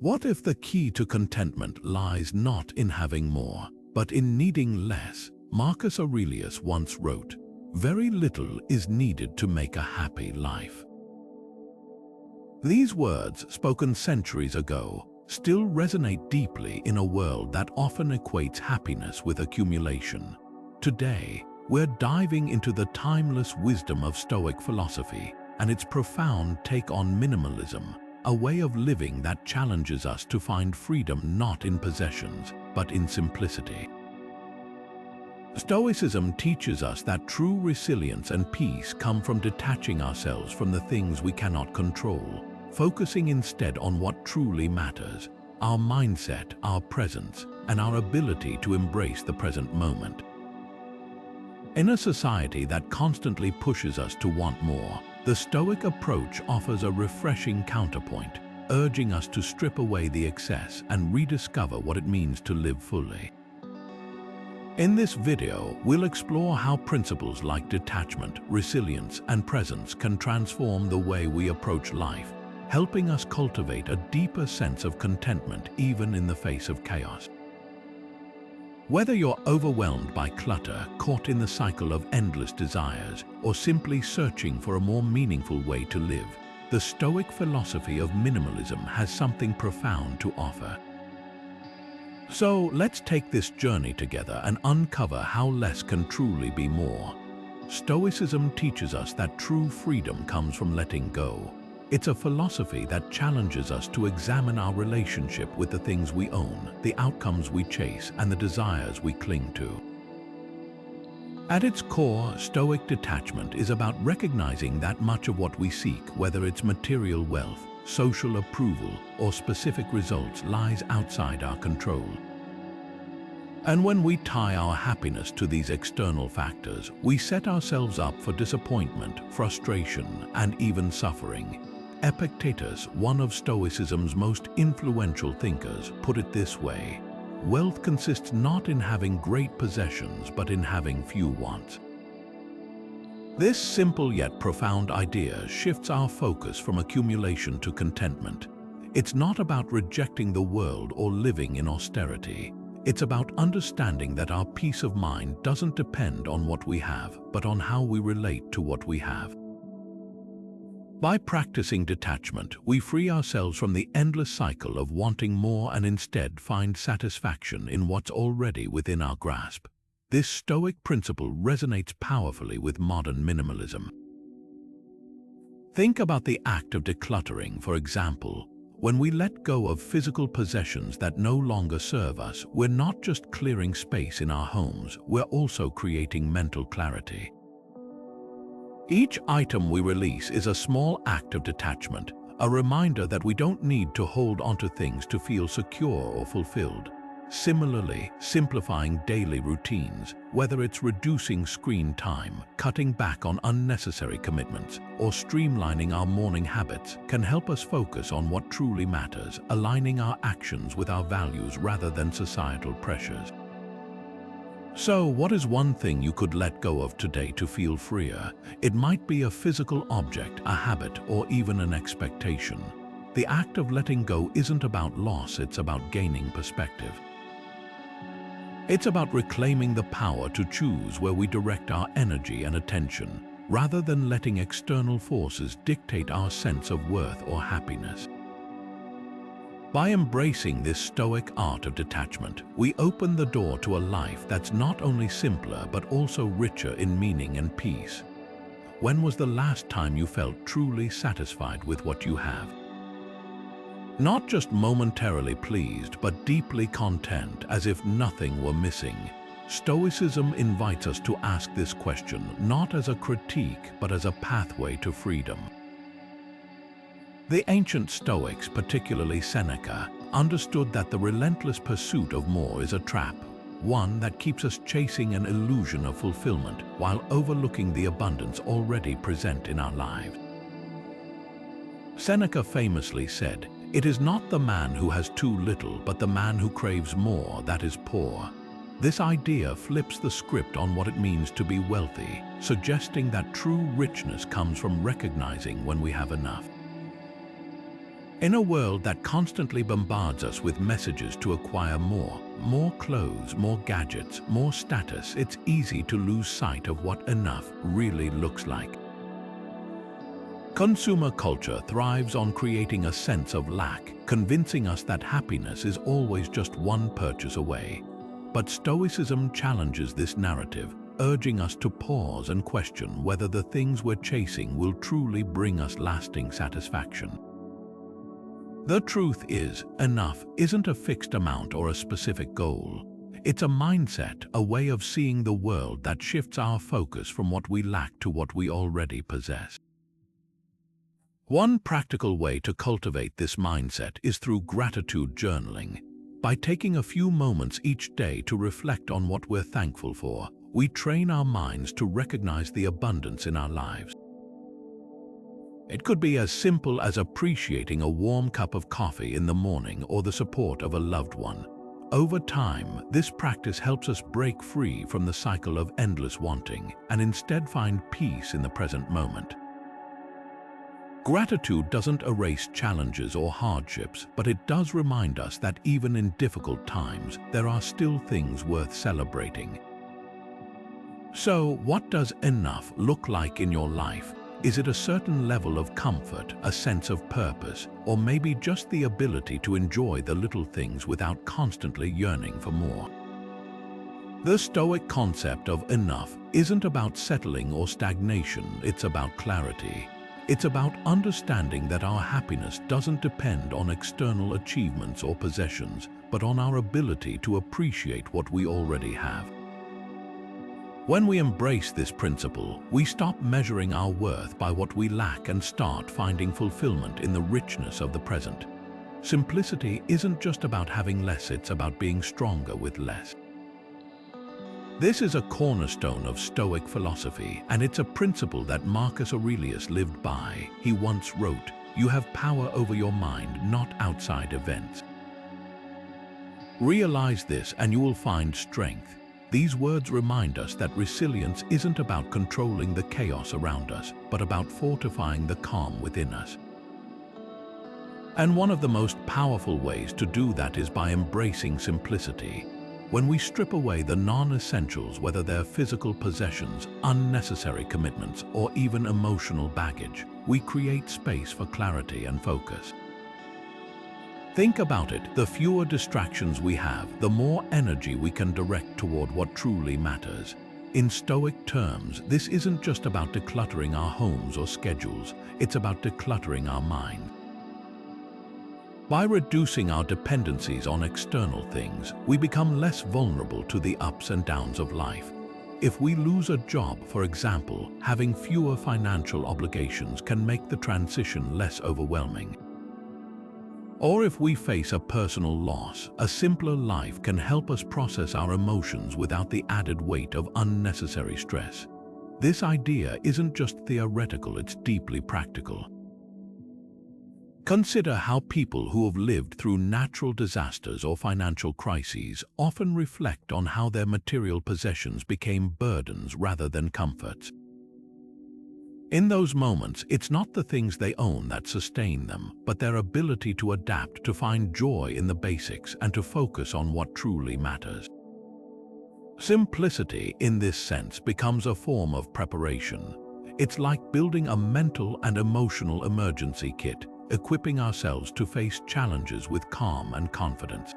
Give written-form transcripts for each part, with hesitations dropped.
What if the key to contentment lies not in having more, but in needing less? Marcus Aurelius once wrote, "Very little is needed to make a happy life." These words, spoken centuries ago, still resonate deeply in a world that often equates happiness with accumulation. Today, we're diving into the timeless wisdom of Stoic philosophy and its profound take on minimalism, a way of living that challenges us to find freedom not in possessions, but in simplicity. Stoicism teaches us that true resilience and peace come from detaching ourselves from the things we cannot control, focusing instead on what truly matters: our mindset, our presence, and our ability to embrace the present moment. In a society that constantly pushes us to want more, the Stoic approach offers a refreshing counterpoint, urging us to strip away the excess and rediscover what it means to live fully. In this video, we'll explore how principles like detachment, resilience, and presence can transform the way we approach life, helping us cultivate a deeper sense of contentment even in the face of chaos. Whether you're overwhelmed by clutter, caught in the cycle of endless desires, or simply searching for a more meaningful way to live, the Stoic philosophy of minimalism has something profound to offer. So let's take this journey together and uncover how less can truly be more. Stoicism teaches us that true freedom comes from letting go. It's a philosophy that challenges us to examine our relationship with the things we own, the outcomes we chase, and the desires we cling to. At its core, Stoic detachment is about recognizing that much of what we seek, whether it's material wealth, social approval, or specific results, lies outside our control. And when we tie our happiness to these external factors, we set ourselves up for disappointment, frustration, and even suffering. Epictetus, one of Stoicism's most influential thinkers, put it this way: "Wealth consists not in having great possessions, but in having few wants." This simple yet profound idea shifts our focus from accumulation to contentment. It's not about rejecting the world or living in austerity. It's about understanding that our peace of mind doesn't depend on what we have, but on how we relate to what we have. By practicing detachment, we free ourselves from the endless cycle of wanting more and instead find satisfaction in what's already within our grasp. This Stoic principle resonates powerfully with modern minimalism. Think about the act of decluttering, for example. When we let go of physical possessions that no longer serve us, we're not just clearing space in our homes, we're also creating mental clarity. Each item we release is a small act of detachment, a reminder that we don't need to hold onto things to feel secure or fulfilled. Similarly, simplifying daily routines, whether it's reducing screen time, cutting back on unnecessary commitments, or streamlining our morning habits, can help us focus on what truly matters, aligning our actions with our values rather than societal pressures. So, what is one thing you could let go of today to feel freer? It might be a physical object, a habit, or even an expectation. The act of letting go isn't about loss, it's about gaining perspective. It's about reclaiming the power to choose where we direct our energy and attention, rather than letting external forces dictate our sense of worth or happiness. By embracing this Stoic art of detachment, we open the door to a life that's not only simpler but also richer in meaning and peace. When was the last time you felt truly satisfied with what you have? Not just momentarily pleased, but deeply content, as if nothing were missing. Stoicism invites us to ask this question not as a critique, but as a pathway to freedom. The ancient Stoics, particularly Seneca, understood that the relentless pursuit of more is a trap, one that keeps us chasing an illusion of fulfillment while overlooking the abundance already present in our lives. Seneca famously said, "It is not the man who has too little, but the man who craves more that is poor." This idea flips the script on what it means to be wealthy, suggesting that true richness comes from recognizing when we have enough. In a world that constantly bombards us with messages to acquire more clothes, more gadgets, more status, it's easy to lose sight of what enough really looks like. Consumer culture thrives on creating a sense of lack, convincing us that happiness is always just one purchase away. But Stoicism challenges this narrative, urging us to pause and question whether the things we're chasing will truly bring us lasting satisfaction. The truth is, enough isn't a fixed amount or a specific goal. It's a mindset, a way of seeing the world that shifts our focus from what we lack to what we already possess. One practical way to cultivate this mindset is through gratitude journaling. By taking a few moments each day to reflect on what we're thankful for, we train our minds to recognize the abundance in our lives. It could be as simple as appreciating a warm cup of coffee in the morning or the support of a loved one. Over time, this practice helps us break free from the cycle of endless wanting and instead find peace in the present moment. Gratitude doesn't erase challenges or hardships, but it does remind us that even in difficult times, there are still things worth celebrating. So, what does enough look like in your life? Is it a certain level of comfort, a sense of purpose, or maybe just the ability to enjoy the little things without constantly yearning for more? The Stoic concept of enough isn't about settling or stagnation, it's about clarity. It's about understanding that our happiness doesn't depend on external achievements or possessions, but on our ability to appreciate what we already have. When we embrace this principle, we stop measuring our worth by what we lack and start finding fulfillment in the richness of the present. Simplicity isn't just about having less, it's about being stronger with less. This is a cornerstone of Stoic philosophy, and it's a principle that Marcus Aurelius lived by. He once wrote, "You have power over your mind, not outside events." Realize this and you will find strength. These words remind us that resilience isn't about controlling the chaos around us, but about fortifying the calm within us. And one of the most powerful ways to do that is by embracing simplicity. When we strip away the non-essentials, whether they're physical possessions, unnecessary commitments, or even emotional baggage, we create space for clarity and focus. Think about it, the fewer distractions we have, the more energy we can direct toward what truly matters. In Stoic terms, this isn't just about decluttering our homes or schedules, it's about decluttering our mind. By reducing our dependencies on external things, we become less vulnerable to the ups and downs of life. If we lose a job, for example, having fewer financial obligations can make the transition less overwhelming. Or if we face a personal loss, a simpler life can help us process our emotions without the added weight of unnecessary stress. This idea isn't just theoretical, it's deeply practical. Consider how people who have lived through natural disasters or financial crises often reflect on how their material possessions became burdens rather than comforts. In those moments, it's not the things they own that sustain them, but their ability to adapt, to find joy in the basics, and to focus on what truly matters. Simplicity, in this sense, becomes a form of preparation. It's like building a mental and emotional emergency kit, equipping ourselves to face challenges with calm and confidence.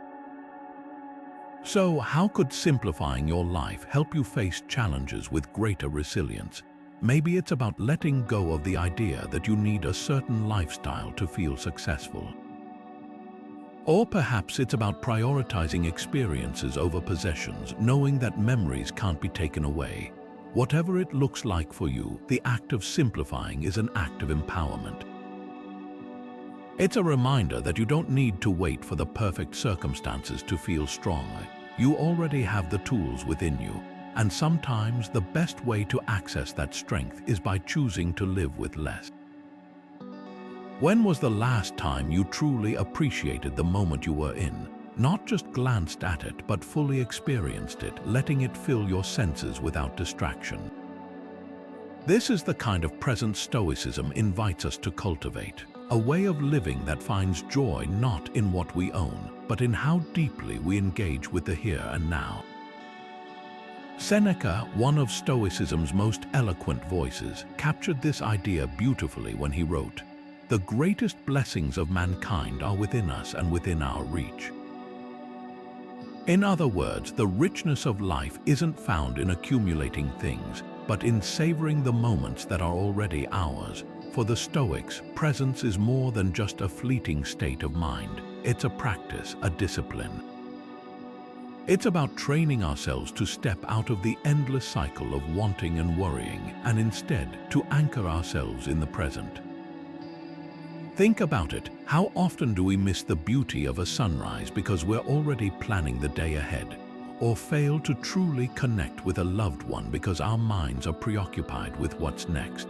So, how could simplifying your life help you face challenges with greater resilience? Maybe it's about letting go of the idea that you need a certain lifestyle to feel successful. Or perhaps it's about prioritizing experiences over possessions, knowing that memories can't be taken away. Whatever it looks like for you, the act of simplifying is an act of empowerment. It's a reminder that you don't need to wait for the perfect circumstances to feel strong. You already have the tools within you. And sometimes the best way to access that strength is by choosing to live with less. When was the last time you truly appreciated the moment you were in? Not just glanced at it, but fully experienced it, letting it fill your senses without distraction. This is the kind of present Stoicism invites us to cultivate. a way of living that finds joy not in what we own, but in how deeply we engage with the here and now. Seneca, one of Stoicism's most eloquent voices, captured this idea beautifully when he wrote, "The greatest blessings of mankind are within us and within our reach." In other words, the richness of life isn't found in accumulating things, but in savoring the moments that are already ours. For the Stoics, presence is more than just a fleeting state of mind. It's a practice, a discipline. It's about training ourselves to step out of the endless cycle of wanting and worrying, and instead to anchor ourselves in the present. Think about it. How often do we miss the beauty of a sunrise because we're already planning the day ahead? Or fail to truly connect with a loved one because our minds are preoccupied with what's next?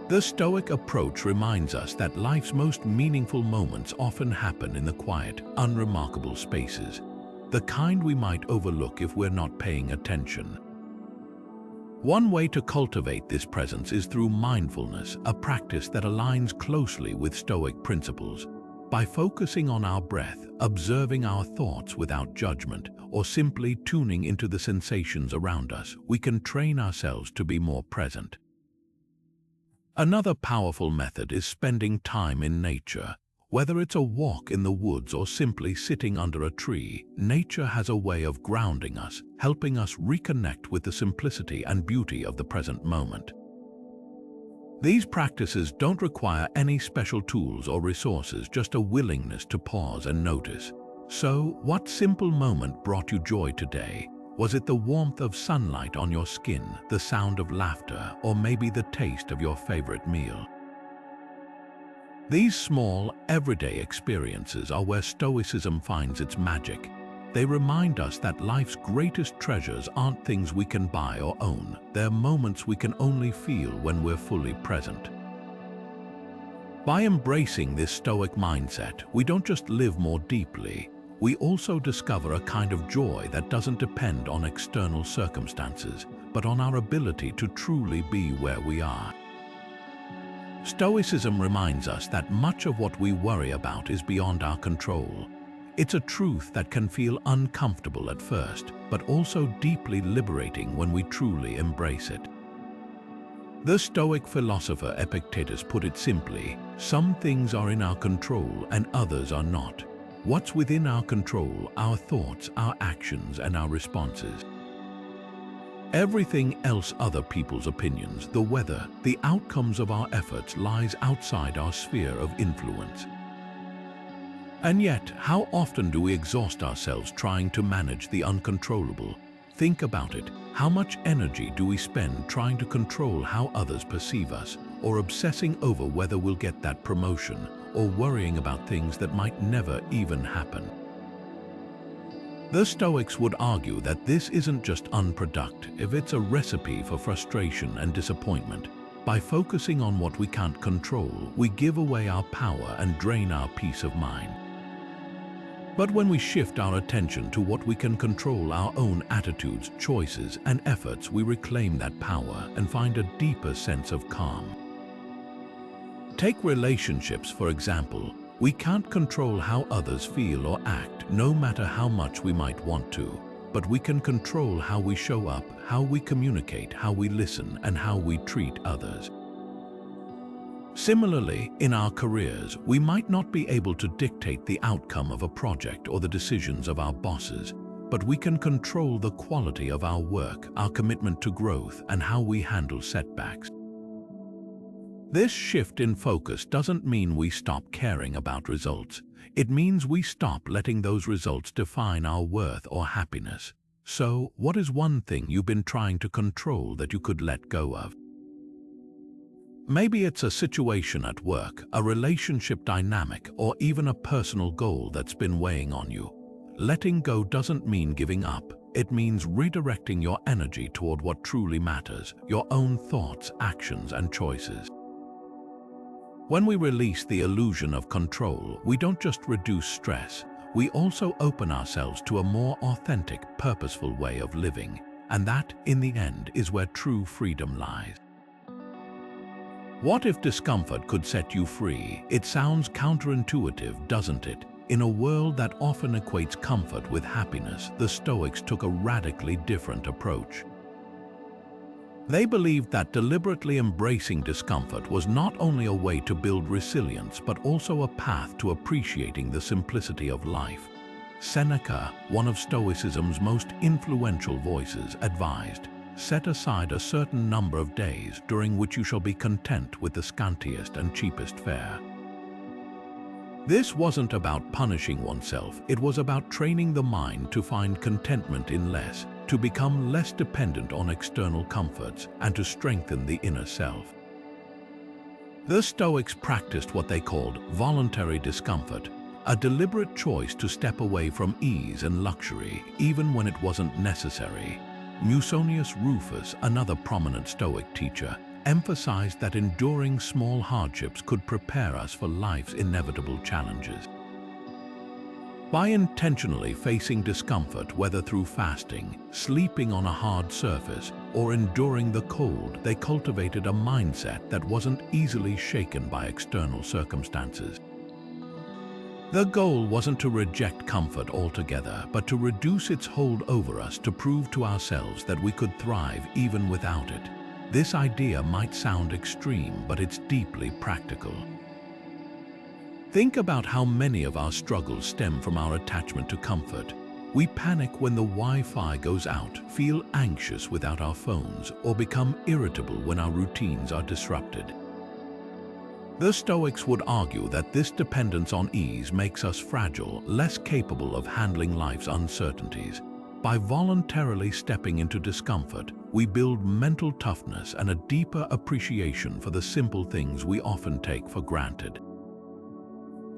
The Stoic approach reminds us that life's most meaningful moments often happen in the quiet, unremarkable spaces, the kind we might overlook if we're not paying attention. One way to cultivate this presence is through mindfulness, a practice that aligns closely with Stoic principles. By focusing on our breath, observing our thoughts without judgment, or simply tuning into the sensations around us, we can train ourselves to be more present. Another powerful method is spending time in nature. Whether it's a walk in the woods or simply sitting under a tree, nature has a way of grounding us, helping us reconnect with the simplicity and beauty of the present moment. These practices don't require any special tools or resources, just a willingness to pause and notice. So, what simple moment brought you joy today? Was it the warmth of sunlight on your skin, the sound of laughter, or maybe the taste of your favorite meal? These small, everyday experiences are where Stoicism finds its magic. They remind us that life's greatest treasures aren't things we can buy or own. They're moments we can only feel when we're fully present. By embracing this Stoic mindset, we don't just live more deeply, we also discover a kind of joy that doesn't depend on external circumstances, but on our ability to truly be where we are. Stoicism reminds us that much of what we worry about is beyond our control. It's a truth that can feel uncomfortable at first, but also deeply liberating when we truly embrace it. The Stoic philosopher Epictetus put it simply, "Some things are in our control and others are not. What's within our control, our thoughts, our actions, and our responses. Everything else, other people's opinions, the weather, the outcomes of our efforts, lies outside our sphere of influence." And yet, how often do we exhaust ourselves trying to manage the uncontrollable? Think about it. How much energy do we spend trying to control how others perceive us, or obsessing over whether we'll get that promotion, or worrying about things that might never even happen? The Stoics would argue that this isn't just unproductive, it's a recipe for frustration and disappointment. By focusing on what we can't control, we give away our power and drain our peace of mind. But when we shift our attention to what we can control, our own attitudes, choices, and efforts, we reclaim that power and find a deeper sense of calm. Take relationships, for example. We can't control how others feel or act, no matter how much we might want to. But we can control how we show up, how we communicate, how we listen, and how we treat others. Similarly, in our careers, we might not be able to dictate the outcome of a project or the decisions of our bosses, but we can control the quality of our work, our commitment to growth, and how we handle setbacks. This shift in focus doesn't mean we stop caring about results. It means we stop letting those results define our worth or happiness. So, what is one thing you've been trying to control that you could let go of? Maybe it's a situation at work, a relationship dynamic, or even a personal goal that's been weighing on you. Letting go doesn't mean giving up. It means redirecting your energy toward what truly matters, your own thoughts, actions, and choices. When we release the illusion of control, we don't just reduce stress, we also open ourselves to a more authentic, purposeful way of living. And that, in the end, is where true freedom lies. What if discomfort could set you free? It sounds counterintuitive, doesn't it? In a world that often equates comfort with happiness, the Stoics took a radically different approach. They believed that deliberately embracing discomfort was not only a way to build resilience, but also a path to appreciating the simplicity of life. Seneca, one of Stoicism's most influential voices, advised, "Set aside a certain number of days during which you shall be content with the scantiest and cheapest fare." This wasn't about punishing oneself, it was about training the mind to find contentment in less, to become less dependent on external comforts, and to strengthen the inner self. The Stoics practiced what they called voluntary discomfort, a deliberate choice to step away from ease and luxury, even when it wasn't necessary. Musonius Rufus, another prominent Stoic teacher, emphasized that enduring small hardships could prepare us for life's inevitable challenges. By intentionally facing discomfort, whether through fasting, sleeping on a hard surface, or enduring the cold, they cultivated a mindset that wasn't easily shaken by external circumstances. The goal wasn't to reject comfort altogether, but to reduce its hold over us, to prove to ourselves that we could thrive even without it. This idea might sound extreme, but it's deeply practical. Think about how many of our struggles stem from our attachment to comfort. We panic when the Wi-Fi goes out, feel anxious without our phones, or become irritable when our routines are disrupted. The Stoics would argue that this dependence on ease makes us fragile, less capable of handling life's uncertainties. By voluntarily stepping into discomfort, we build mental toughness and a deeper appreciation for the simple things we often take for granted.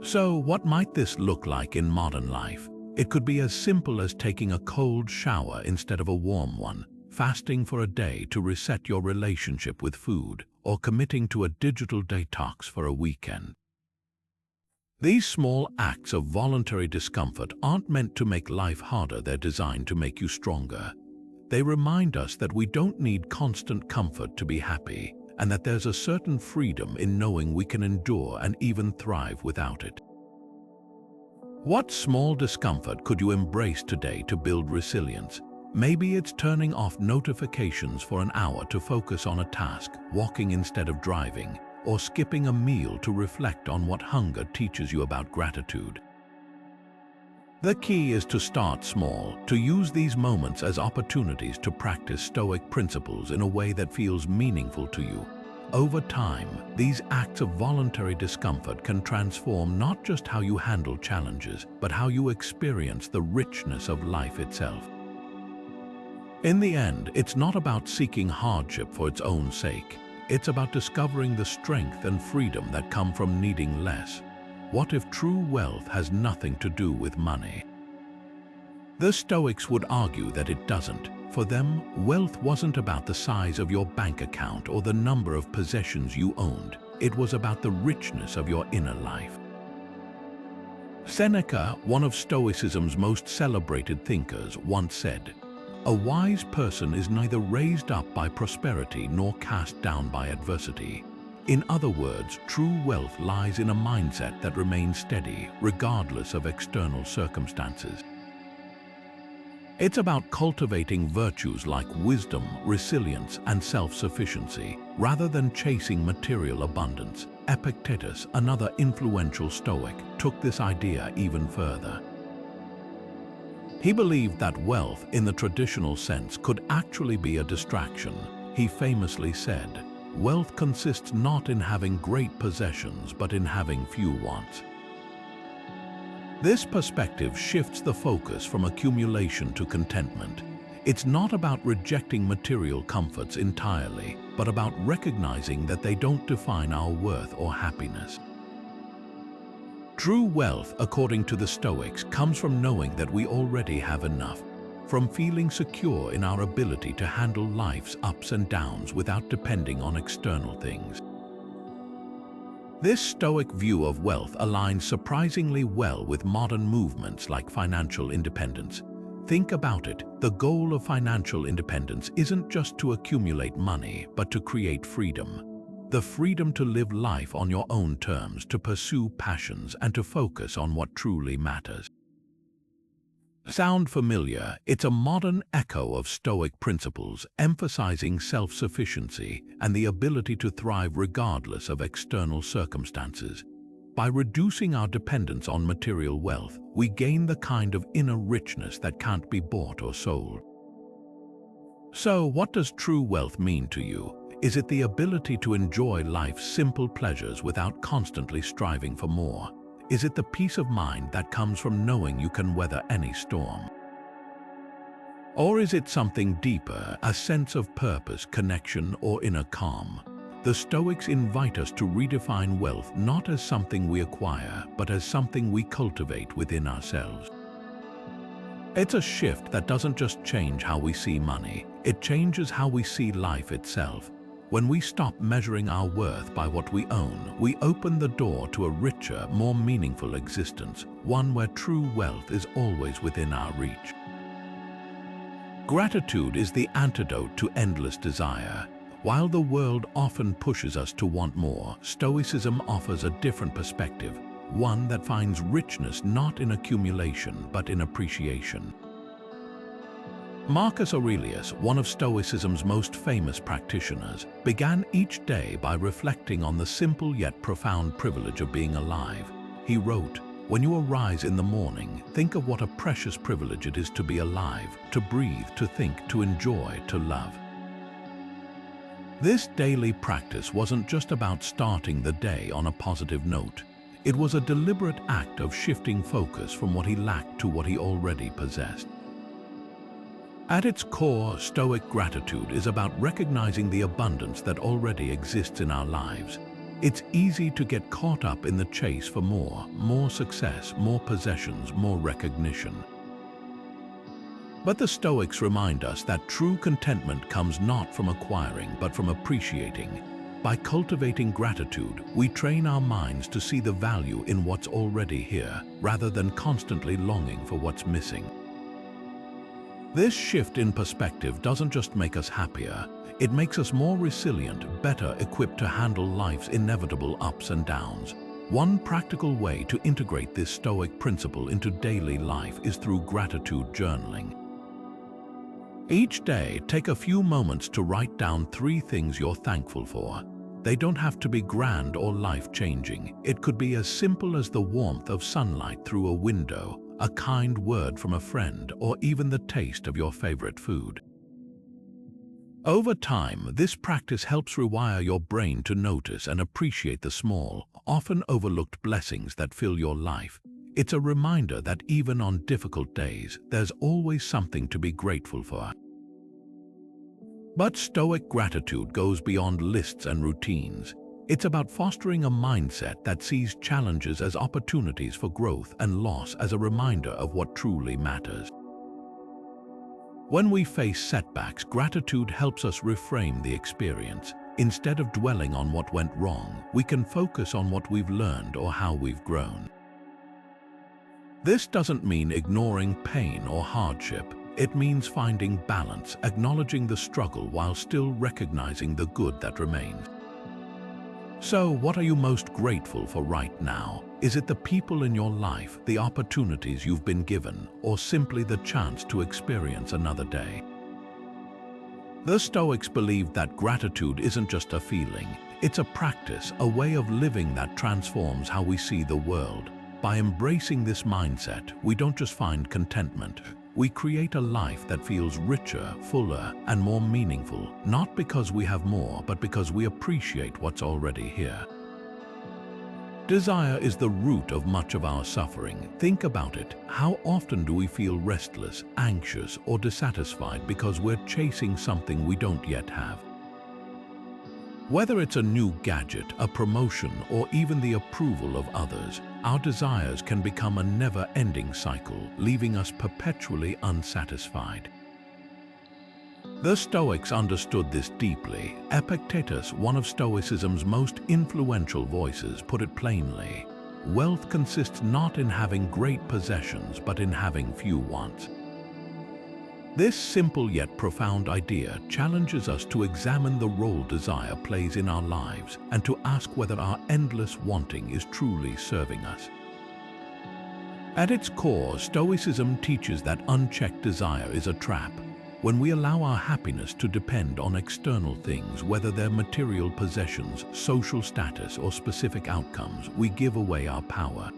So, what might this look like in modern life? It could be as simple as taking a cold shower instead of a warm one, fasting for a day to reset your relationship with food, or committing to a digital detox for a weekend. These small acts of voluntary discomfort aren't meant to make life harder, they're designed to make you stronger. They remind us that we don't need constant comfort to be happy, and that there's a certain freedom in knowing we can endure and even thrive without it. What small discomfort could you embrace today to build resilience? Maybe it's turning off notifications for an hour to focus on a task, walking instead of driving, or skipping a meal to reflect on what hunger teaches you about gratitude. The key is to start small, to use these moments as opportunities to practice Stoic principles in a way that feels meaningful to you. Over time, these acts of voluntary discomfort can transform not just how you handle challenges, but how you experience the richness of life itself. In the end, it's not about seeking hardship for its own sake. It's about discovering the strength and freedom that come from needing less. What if true wealth has nothing to do with money? The Stoics would argue that it doesn't. For them, wealth wasn't about the size of your bank account or the number of possessions you owned. It was about the richness of your inner life. Seneca, one of Stoicism's most celebrated thinkers, once said, "A wise person is neither raised up by prosperity nor cast down by adversity." In other words, true wealth lies in a mindset that remains steady, regardless of external circumstances. It's about cultivating virtues like wisdom, resilience, and self-sufficiency, rather than chasing material abundance. Epictetus, another influential Stoic, took this idea even further. He believed that wealth, in the traditional sense, could actually be a distraction. He famously said, "Wealth consists not in having great possessions, but in having few wants." This perspective shifts the focus from accumulation to contentment. It's not about rejecting material comforts entirely, but about recognizing that they don't define our worth or happiness. True wealth, according to the Stoics, comes from knowing that we already have enough, from feeling secure in our ability to handle life's ups and downs without depending on external things. This Stoic view of wealth aligns surprisingly well with modern movements like financial independence. Think about it, the goal of financial independence isn't just to accumulate money, but to create freedom. the freedom to live life on your own terms, to pursue passions, and to focus on what truly matters. Sound familiar? It's a modern echo of Stoic principles, emphasizing self-sufficiency and the ability to thrive regardless of external circumstances. By reducing our dependence on material wealth, we gain the kind of inner richness that can't be bought or sold. So, what does true wealth mean to you? Is it the ability to enjoy life's simple pleasures without constantly striving for more? Is it the peace of mind that comes from knowing you can weather any storm? Or is it something deeper, a sense of purpose, connection, or inner calm? The Stoics invite us to redefine wealth not as something we acquire, but as something we cultivate within ourselves. It's a shift that doesn't just change how we see money, it changes how we see life itself. When we stop measuring our worth by what we own, we open the door to a richer, more meaningful existence, one where true wealth is always within our reach. Gratitude is the antidote to endless desire. While the world often pushes us to want more, Stoicism offers a different perspective, one that finds richness not in accumulation but in appreciation. Marcus Aurelius, one of Stoicism's most famous practitioners, began each day by reflecting on the simple yet profound privilege of being alive. He wrote, "When you arise in the morning, think of what a precious privilege it is to be alive, to breathe, to think, to enjoy, to love." This daily practice wasn't just about starting the day on a positive note. It was a deliberate act of shifting focus from what he lacked to what he already possessed. At its core, Stoic gratitude is about recognizing the abundance that already exists in our lives. It's easy to get caught up in the chase for more success, more possessions, more recognition. But the Stoics remind us that true contentment comes not from acquiring, but from appreciating. By cultivating gratitude, we train our minds to see the value in what's already here, rather than constantly longing for what's missing. This shift in perspective doesn't just make us happier, it makes us more resilient, better equipped to handle life's inevitable ups and downs. One practical way to integrate this Stoic principle into daily life is through gratitude journaling. Each day, take a few moments to write down 3 things you're thankful for. They don't have to be grand or life-changing. It could be as simple as the warmth of sunlight through a window, a kind word from a friend, or even the taste of your favorite food. Over time, this practice helps rewire your brain to notice and appreciate the small, often overlooked blessings that fill your life. It's a reminder that even on difficult days, there's always something to be grateful for. But Stoic gratitude goes beyond lists and routines. It's about fostering a mindset that sees challenges as opportunities for growth and loss as a reminder of what truly matters. When we face setbacks, gratitude helps us reframe the experience. Instead of dwelling on what went wrong, we can focus on what we've learned or how we've grown. This doesn't mean ignoring pain or hardship. It means finding balance, acknowledging the struggle while still recognizing the good that remains. So, what are you most grateful for right now? Is it the people in your life, the opportunities you've been given, or simply the chance to experience another day? The Stoics believed that gratitude isn't just a feeling, it's a practice, a way of living that transforms how we see the world. By embracing this mindset, we don't just find contentment, we create a life that feels richer, fuller, and more meaningful, not because we have more, but because we appreciate what's already here. Desire is the root of much of our suffering. Think about it. How often do we feel restless, anxious, or dissatisfied because we're chasing something we don't yet have? Whether it's a new gadget, a promotion, or even the approval of others, our desires can become a never-ending cycle, leaving us perpetually unsatisfied. The Stoics understood this deeply. Epictetus, one of Stoicism's most influential voices, put it plainly: wealth consists not in having great possessions, but in having few wants. This simple yet profound idea challenges us to examine the role desire plays in our lives and to ask whether our endless wanting is truly serving us. At its core, Stoicism teaches that unchecked desire is a trap. When we allow our happiness to depend on external things, whether they're material possessions, social status, or specific outcomes, we give away our power.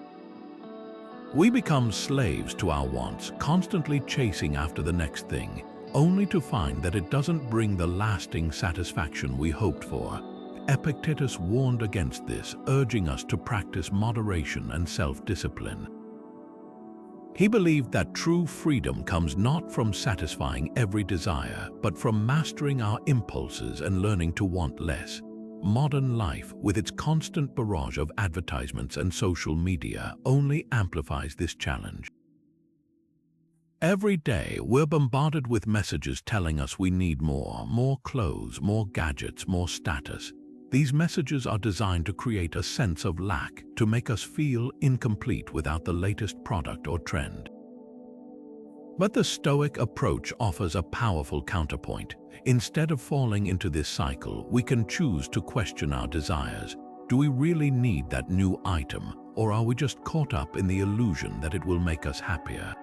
We become slaves to our wants, constantly chasing after the next thing, only to find that it doesn't bring the lasting satisfaction we hoped for. Epictetus warned against this, urging us to practice moderation and self-discipline. He believed that true freedom comes not from satisfying every desire, but from mastering our impulses and learning to want less. Modern life, with its constant barrage of advertisements and social media, only amplifies this challenge. Every day, we're bombarded with messages telling us we need more clothes, more gadgets, more status. These messages are designed to create a sense of lack, to make us feel incomplete without the latest product or trend. But the Stoic approach offers a powerful counterpoint. Instead of falling into this cycle, we can choose to question our desires. Do we really need that new item, or are we just caught up in the illusion that it will make us happier?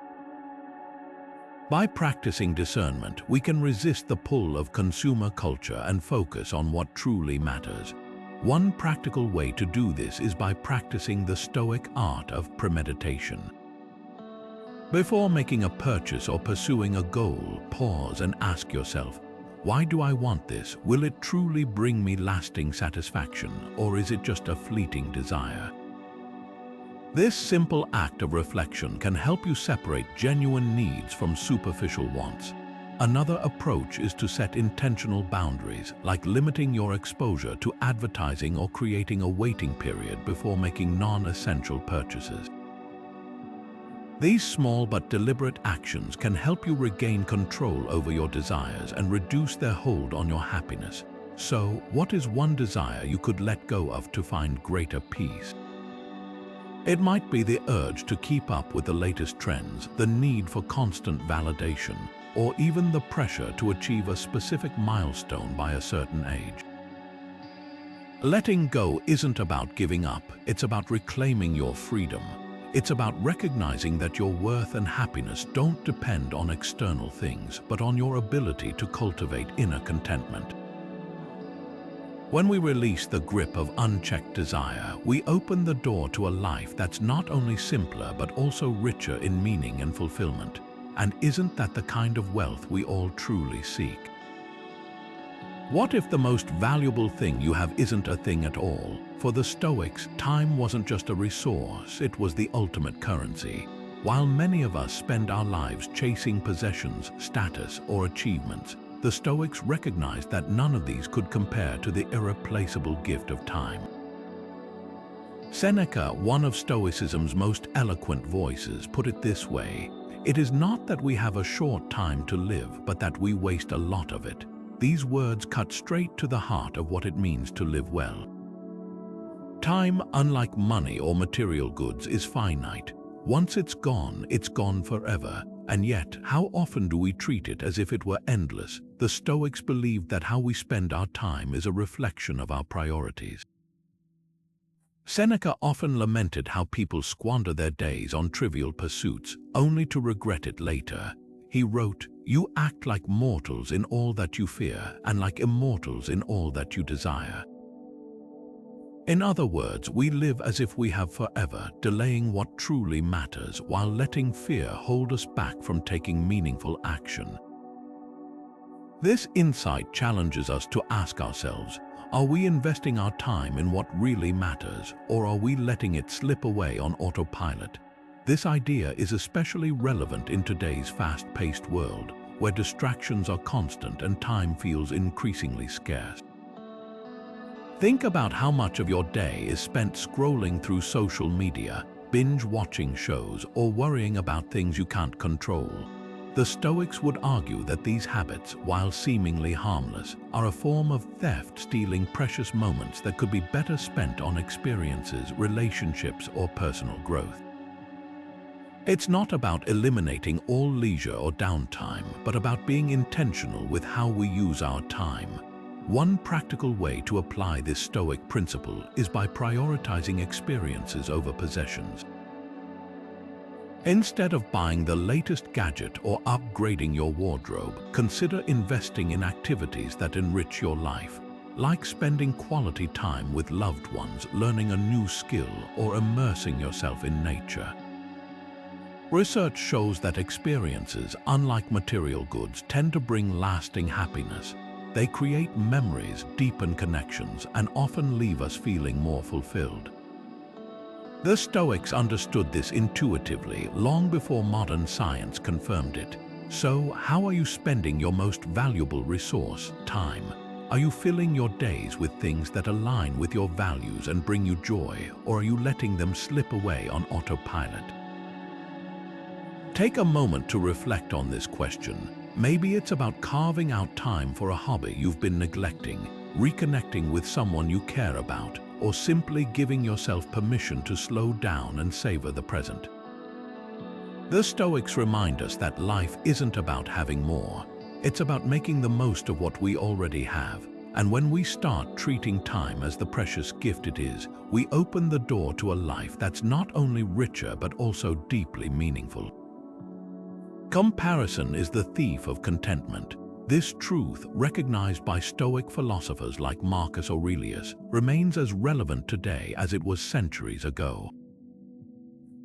By practicing discernment, we can resist the pull of consumer culture and focus on what truly matters. One practical way to do this is by practicing the Stoic art of premeditation. Before making a purchase or pursuing a goal, pause and ask yourself, why do I want this? Will it truly bring me lasting satisfaction, or is it just a fleeting desire? This simple act of reflection can help you separate genuine needs from superficial wants. Another approach is to set intentional boundaries, like limiting your exposure to advertising or creating a waiting period before making non-essential purchases. These small but deliberate actions can help you regain control over your desires and reduce their hold on your happiness. So, what is one desire you could let go of to find greater peace? It might be the urge to keep up with the latest trends, the need for constant validation, or even the pressure to achieve a specific milestone by a certain age. Letting go isn't about giving up, it's about reclaiming your freedom. It's about recognizing that your worth and happiness don't depend on external things, but on your ability to cultivate inner contentment. When we release the grip of unchecked desire, we open the door to a life that's not only simpler but also richer in meaning and fulfillment. And isn't that the kind of wealth we all truly seek? What if the most valuable thing you have isn't a thing at all? For the Stoics, time wasn't just a resource, it was the ultimate currency. While many of us spend our lives chasing possessions, status, or achievements, the Stoics recognized that none of these could compare to the irreplaceable gift of time. Seneca, one of Stoicism's most eloquent voices, put it this way: "It is not that we have a short time to live, but that we waste a lot of it." These words cut straight to the heart of what it means to live well. Time, unlike money or material goods, is finite. Once it's gone forever. And yet, how often do we treat it as if it were endless? The Stoics believed that how we spend our time is a reflection of our priorities. Seneca often lamented how people squander their days on trivial pursuits, only to regret it later. He wrote, "You act like mortals in all that you fear, and like immortals in all that you desire." In other words, we live as if we have forever, delaying what truly matters while letting fear hold us back from taking meaningful action. This insight challenges us to ask ourselves, are we investing our time in what really matters, or are we letting it slip away on autopilot? This idea is especially relevant in today's fast-paced world, where distractions are constant and time feels increasingly scarce. Think about how much of your day is spent scrolling through social media, binge-watching shows, or worrying about things you can't control. The Stoics would argue that these habits, while seemingly harmless, are a form of theft, stealing precious moments that could be better spent on experiences, relationships, or personal growth. It's not about eliminating all leisure or downtime, but about being intentional with how we use our time. One practical way to apply this Stoic principle is by prioritizing experiences over possessions. Instead of buying the latest gadget or upgrading your wardrobe, consider investing in activities that enrich your life, like spending quality time with loved ones, learning a new skill, or immersing yourself in nature. Research shows that experiences, unlike material goods, tend to bring lasting happiness. They create memories, deepen connections, and often leave us feeling more fulfilled. The Stoics understood this intuitively long before modern science confirmed it. So, how are you spending your most valuable resource, time? Are you filling your days with things that align with your values and bring you joy, or are you letting them slip away on autopilot? Take a moment to reflect on this question. Maybe it's about carving out time for a hobby you've been neglecting, reconnecting with someone you care about, or simply giving yourself permission to slow down and savor the present. The Stoics remind us that life isn't about having more. It's about making the most of what we already have. And when we start treating time as the precious gift it is, we open the door to a life that's not only richer but also deeply meaningful. Comparison is the thief of contentment. This truth, recognized by Stoic philosophers like Marcus Aurelius, remains as relevant today as it was centuries ago.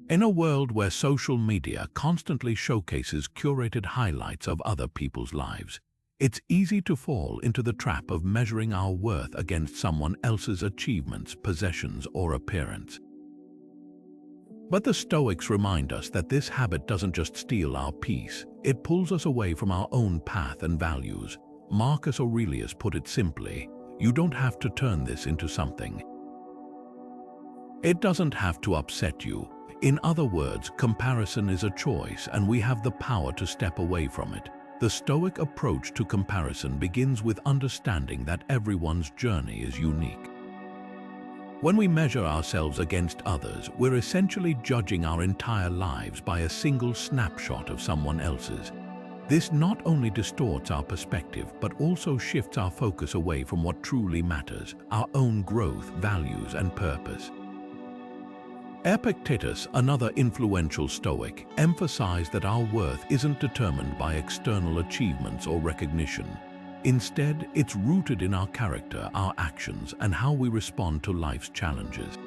In a world where social media constantly showcases curated highlights of other people's lives, it's easy to fall into the trap of measuring our worth against someone else's achievements, possessions, or appearance. But the Stoics remind us that this habit doesn't just steal our peace, it pulls us away from our own path and values. Marcus Aurelius put it simply, you don't have to turn this into something. It doesn't have to upset you. In other words, comparison is a choice and we have the power to step away from it. The Stoic approach to comparison begins with understanding that everyone's journey is unique. When we measure ourselves against others, we're essentially judging our entire lives by a single snapshot of someone else's. This not only distorts our perspective, but also shifts our focus away from what truly matters, our own growth, values, and purpose. Epictetus, another influential Stoic, emphasized that our worth isn't determined by external achievements or recognition. Instead, it's rooted in our character, our actions, and how we respond to life's challenges.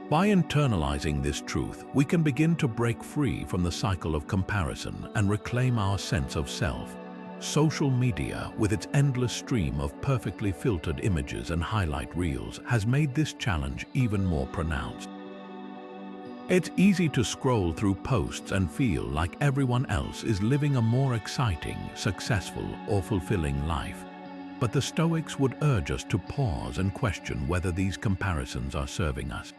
By internalizing this truth, we can begin to break free from the cycle of comparison and reclaim our sense of self. Social media, with its endless stream of perfectly filtered images and highlight reels, has made this challenge even more pronounced. It's easy to scroll through posts and feel like everyone else is living a more exciting, successful, or fulfilling life. But the Stoics would urge us to pause and question whether these comparisons are serving us.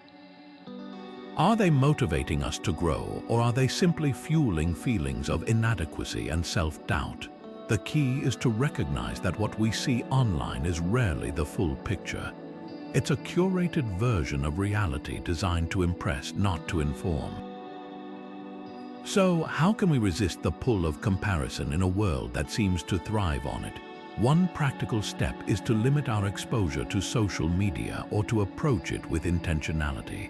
Are they motivating us to grow, or are they simply fueling feelings of inadequacy and self-doubt? The key is to recognize that what we see online is rarely the full picture. It's a curated version of reality designed to impress, not to inform. So, how can we resist the pull of comparison in a world that seems to thrive on it? One practical step is to limit our exposure to social media or to approach it with intentionality.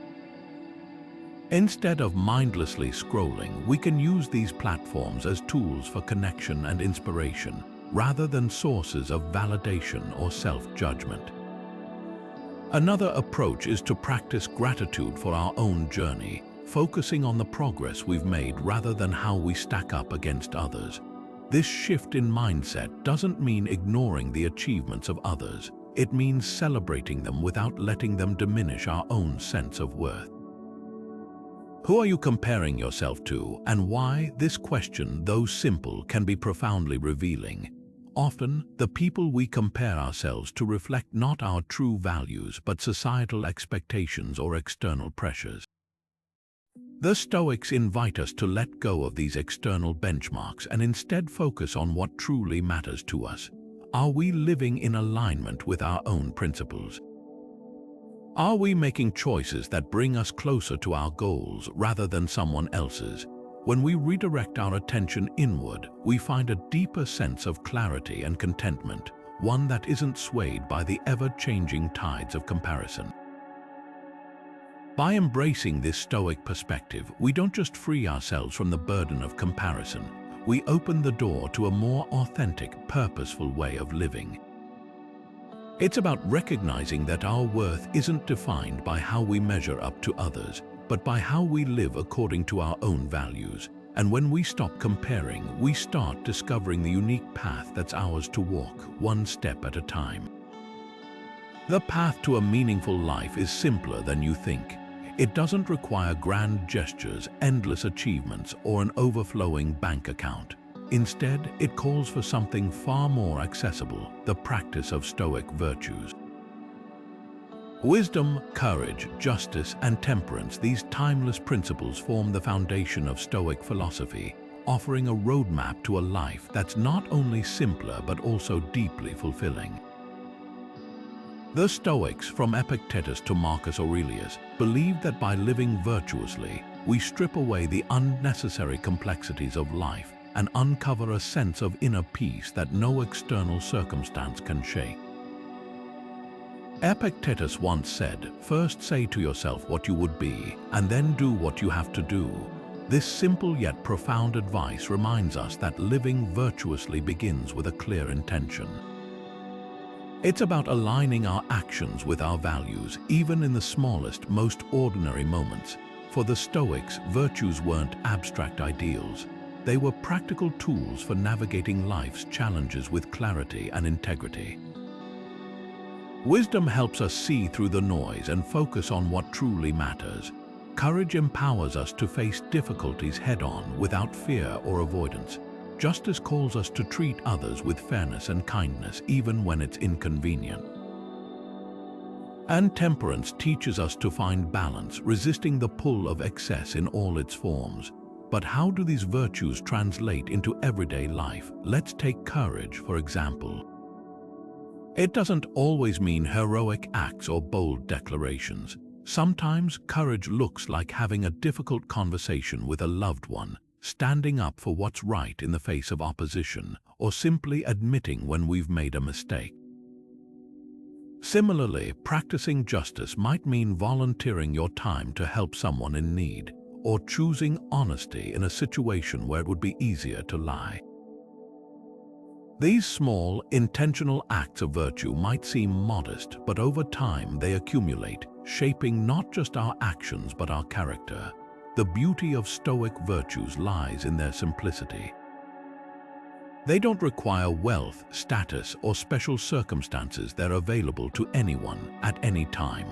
Instead of mindlessly scrolling, we can use these platforms as tools for connection and inspiration, rather than sources of validation or self-judgment. Another approach is to practice gratitude for our own journey, focusing on the progress we've made rather than how we stack up against others. This shift in mindset doesn't mean ignoring the achievements of others. It means celebrating them without letting them diminish our own sense of worth. Who are you comparing yourself to, and why? This question, though simple, can be profoundly revealing. Often, the people we compare ourselves to reflect not our true values but societal expectations or external pressures. The Stoics invite us to let go of these external benchmarks and instead focus on what truly matters to us. Are we living in alignment with our own principles? Are we making choices that bring us closer to our goals rather than someone else's? When we redirect our attention inward, we find a deeper sense of clarity and contentment, one that isn't swayed by the ever-changing tides of comparison. By embracing this Stoic perspective, we don't just free ourselves from the burden of comparison, we open the door to a more authentic, purposeful way of living. It's about recognizing that our worth isn't defined by how we measure up to others, but by how we live according to our own values. And when we stop comparing, we start discovering the unique path that's ours to walk, one step at a time. The path to a meaningful life is simpler than you think. It doesn't require grand gestures, endless achievements, or an overflowing bank account. Instead, it calls for something far more accessible, the practice of Stoic virtues. Wisdom, courage, justice, and temperance, these timeless principles form the foundation of Stoic philosophy, offering a roadmap to a life that's not only simpler but also deeply fulfilling. The Stoics, from Epictetus to Marcus Aurelius, believed that by living virtuously, we strip away the unnecessary complexities of life and uncover a sense of inner peace that no external circumstance can shake. Epictetus once said, "First say to yourself what you would be, and then do what you have to do." This simple yet profound advice reminds us that living virtuously begins with a clear intention. It's about aligning our actions with our values, even in the smallest, most ordinary moments. For the Stoics, virtues weren't abstract ideals. They were practical tools for navigating life's challenges with clarity and integrity. Wisdom helps us see through the noise and focus on what truly matters. Courage empowers us to face difficulties head-on without fear or avoidance. Justice calls us to treat others with fairness and kindness, even when it's inconvenient. And temperance teaches us to find balance, resisting the pull of excess in all its forms. But how do these virtues translate into everyday life? Let's take courage, for example. It doesn't always mean heroic acts or bold declarations. Sometimes courage looks like having a difficult conversation with a loved one, standing up for what's right in the face of opposition, or simply admitting when we've made a mistake. Similarly, practicing justice might mean volunteering your time to help someone in need, or choosing honesty in a situation where it would be easier to lie. These small, intentional acts of virtue might seem modest, but over time they accumulate, shaping not just our actions but our character. The beauty of Stoic virtues lies in their simplicity. They don't require wealth, status, or special circumstances. They're available to anyone at any time.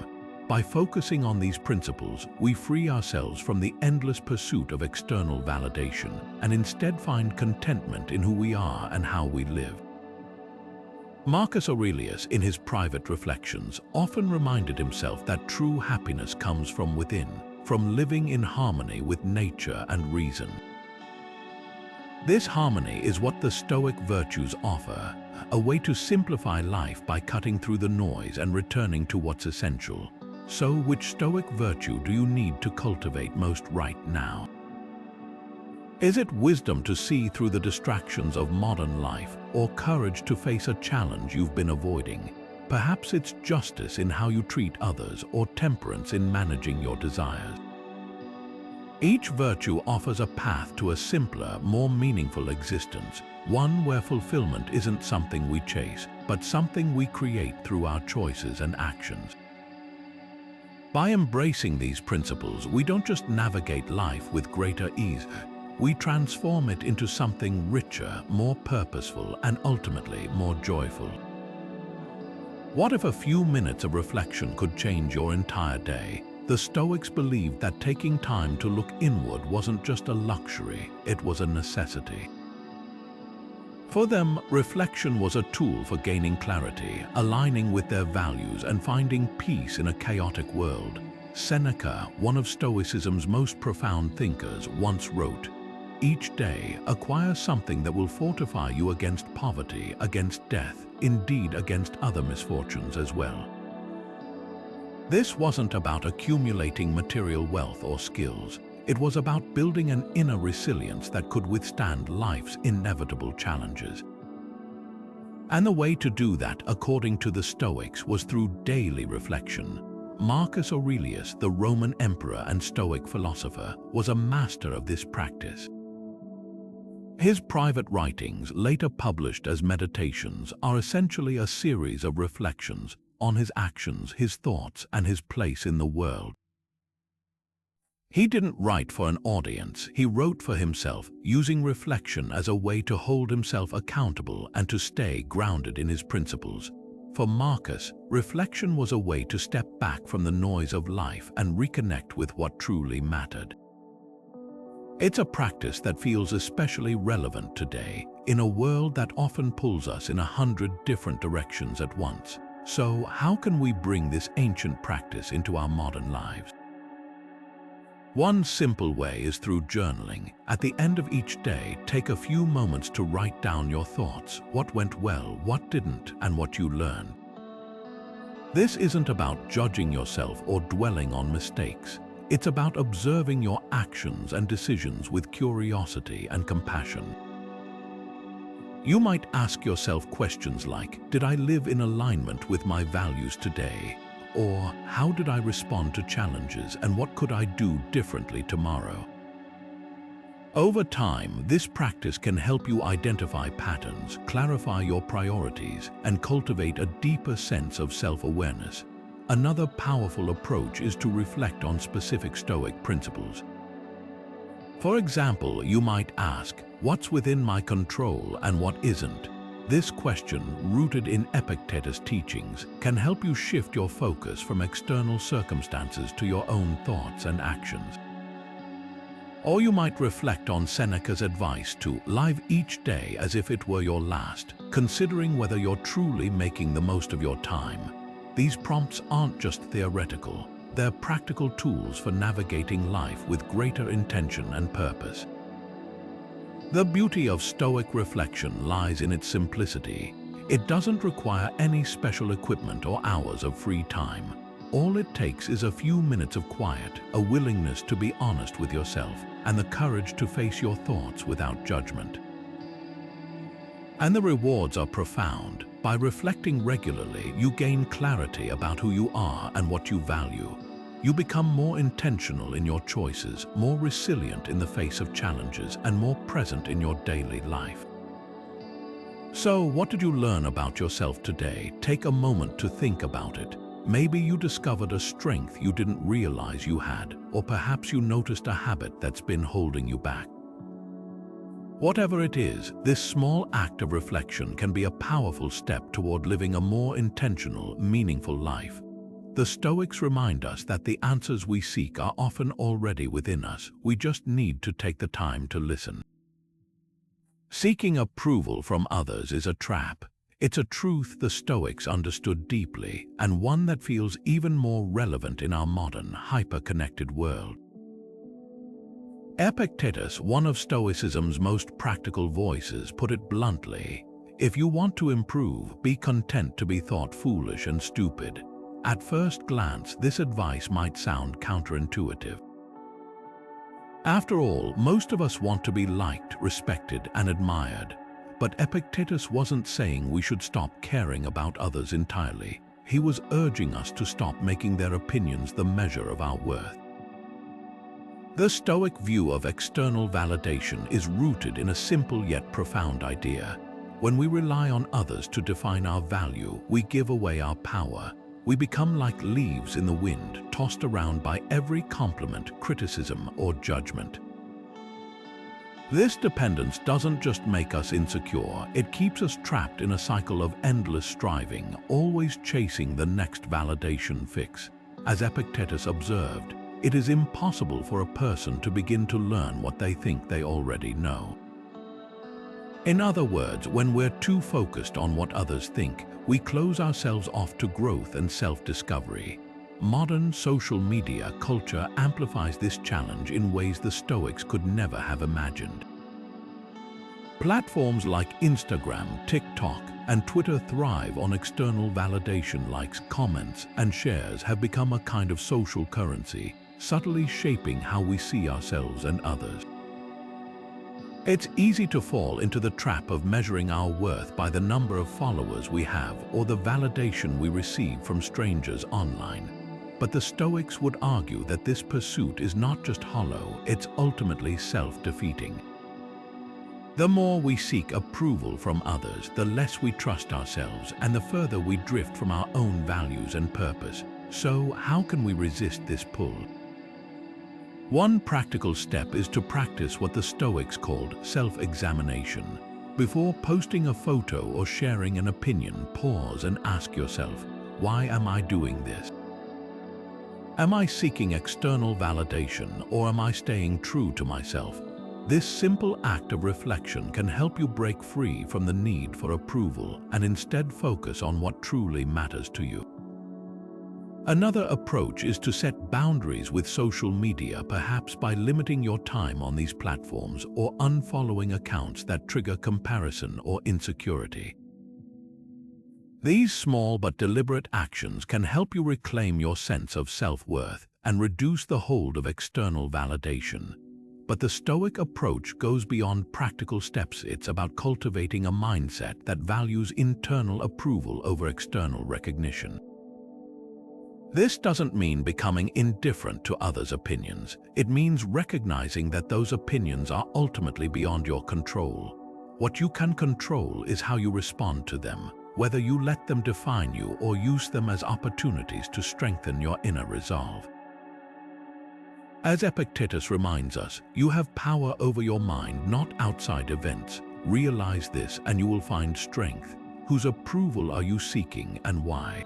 By focusing on these principles, we free ourselves from the endless pursuit of external validation and instead find contentment in who we are and how we live. Marcus Aurelius, in his private reflections, often reminded himself that true happiness comes from within, from living in harmony with nature and reason. This harmony is what the Stoic virtues offer, a way to simplify life by cutting through the noise and returning to what's essential. So, which Stoic virtue do you need to cultivate most right now? Is it wisdom to see through the distractions of modern life, or courage to face a challenge you've been avoiding? Perhaps it's justice in how you treat others, or temperance in managing your desires. Each virtue offers a path to a simpler, more meaningful existence, one where fulfillment isn't something we chase, but something we create through our choices and actions. By embracing these principles, we don't just navigate life with greater ease, we transform it into something richer, more purposeful, and ultimately more joyful. What if a few minutes of reflection could change your entire day? The Stoics believed that taking time to look inward wasn't just a luxury, it was a necessity. For them, reflection was a tool for gaining clarity, aligning with their values, and finding peace in a chaotic world. Seneca, one of Stoicism's most profound thinkers, once wrote, "Each day, acquire something that will fortify you against poverty, against death, indeed against other misfortunes as well." This wasn't about accumulating material wealth or skills. It was about building an inner resilience that could withstand life's inevitable challenges. And the way to do that, according to the Stoics, was through daily reflection. Marcus Aurelius, the Roman emperor and Stoic philosopher, was a master of this practice. His private writings, later published as meditations, are essentially a series of reflections on his actions, his thoughts, and his place in the world. He didn't write for an audience, he wrote for himself, using reflection as a way to hold himself accountable and to stay grounded in his principles. For Marcus, reflection was a way to step back from the noise of life and reconnect with what truly mattered. It's a practice that feels especially relevant today, in a world that often pulls us in 100 different directions at once. So, how can we bring this ancient practice into our modern lives? One simple way is through journaling. At the end of each day, take a few moments to write down your thoughts, what went well, what didn't, and what you learned. This isn't about judging yourself or dwelling on mistakes. It's about observing your actions and decisions with curiosity and compassion. You might ask yourself questions like, did I live in alignment with my values today? Or, how did I respond to challenges and what could I do differently tomorrow? Over time, this practice can help you identify patterns, clarify your priorities, and cultivate a deeper sense of self-awareness. Another powerful approach is to reflect on specific Stoic principles. For example, you might ask, what's within my control and what isn't? This question, rooted in Epictetus' teachings, can help you shift your focus from external circumstances to your own thoughts and actions. Or you might reflect on Seneca's advice to live each day as if it were your last, considering whether you're truly making the most of your time. These prompts aren't just theoretical, they're practical tools for navigating life with greater intention and purpose. The beauty of Stoic reflection lies in its simplicity. It doesn't require any special equipment or hours of free time. All it takes is a few minutes of quiet, a willingness to be honest with yourself, and the courage to face your thoughts without judgment. And the rewards are profound. By reflecting regularly, you gain clarity about who you are and what you value. You become more intentional in your choices, more resilient in the face of challenges, and more present in your daily life. So, what did you learn about yourself today? Take a moment to think about it. Maybe you discovered a strength you didn't realize you had, or perhaps you noticed a habit that's been holding you back. Whatever it is, this small act of reflection can be a powerful step toward living a more intentional, meaningful life. The Stoics remind us that the answers we seek are often already within us. We just need to take the time to listen. Seeking approval from others is a trap. It's a truth the Stoics understood deeply, and one that feels even more relevant in our modern, hyper-connected world. Epictetus, one of Stoicism's most practical voices, put it bluntly, if you want to improve, be content to be thought foolish and stupid. At first glance, this advice might sound counterintuitive. After all, most of us want to be liked, respected, and admired. But Epictetus wasn't saying we should stop caring about others entirely. He was urging us to stop making their opinions the measure of our worth. The Stoic view of external validation is rooted in a simple yet profound idea. When we rely on others to define our value, we give away our power. We become like leaves in the wind, tossed around by every compliment, criticism, or judgment. This dependence doesn't just make us insecure, it keeps us trapped in a cycle of endless striving, always chasing the next validation fix. As Epictetus observed, it is impossible for a person to begin to learn what they think they already know. In other words, when we're too focused on what others think, we close ourselves off to growth and self-discovery. Modern social media culture amplifies this challenge in ways the Stoics could never have imagined. Platforms like Instagram, TikTok, and Twitter thrive on external validation. Likes, comments, and shares have become a kind of social currency, subtly shaping how we see ourselves and others. It's easy to fall into the trap of measuring our worth by the number of followers we have or the validation we receive from strangers online. But the Stoics would argue that this pursuit is not just hollow, it's ultimately self-defeating. The more we seek approval from others, the less we trust ourselves and the further we drift from our own values and purpose. So, how can we resist this pull? One practical step is to practice what the Stoics called self-examination. Before posting a photo or sharing an opinion, pause and ask yourself, why am I doing this? Am I seeking external validation, or am I staying true to myself? This simple act of reflection can help you break free from the need for approval and instead focus on what truly matters to you. Another approach is to set boundaries with social media, perhaps by limiting your time on these platforms or unfollowing accounts that trigger comparison or insecurity. These small but deliberate actions can help you reclaim your sense of self-worth and reduce the hold of external validation. But the Stoic approach goes beyond practical steps. It's about cultivating a mindset that values internal approval over external recognition. This doesn't mean becoming indifferent to others' opinions. It means recognizing that those opinions are ultimately beyond your control. What you can control is how you respond to them, whether you let them define you or use them as opportunities to strengthen your inner resolve. As Epictetus reminds us, you have power over your mind, not outside events. Realize this and you will find strength. Whose approval are you seeking and why?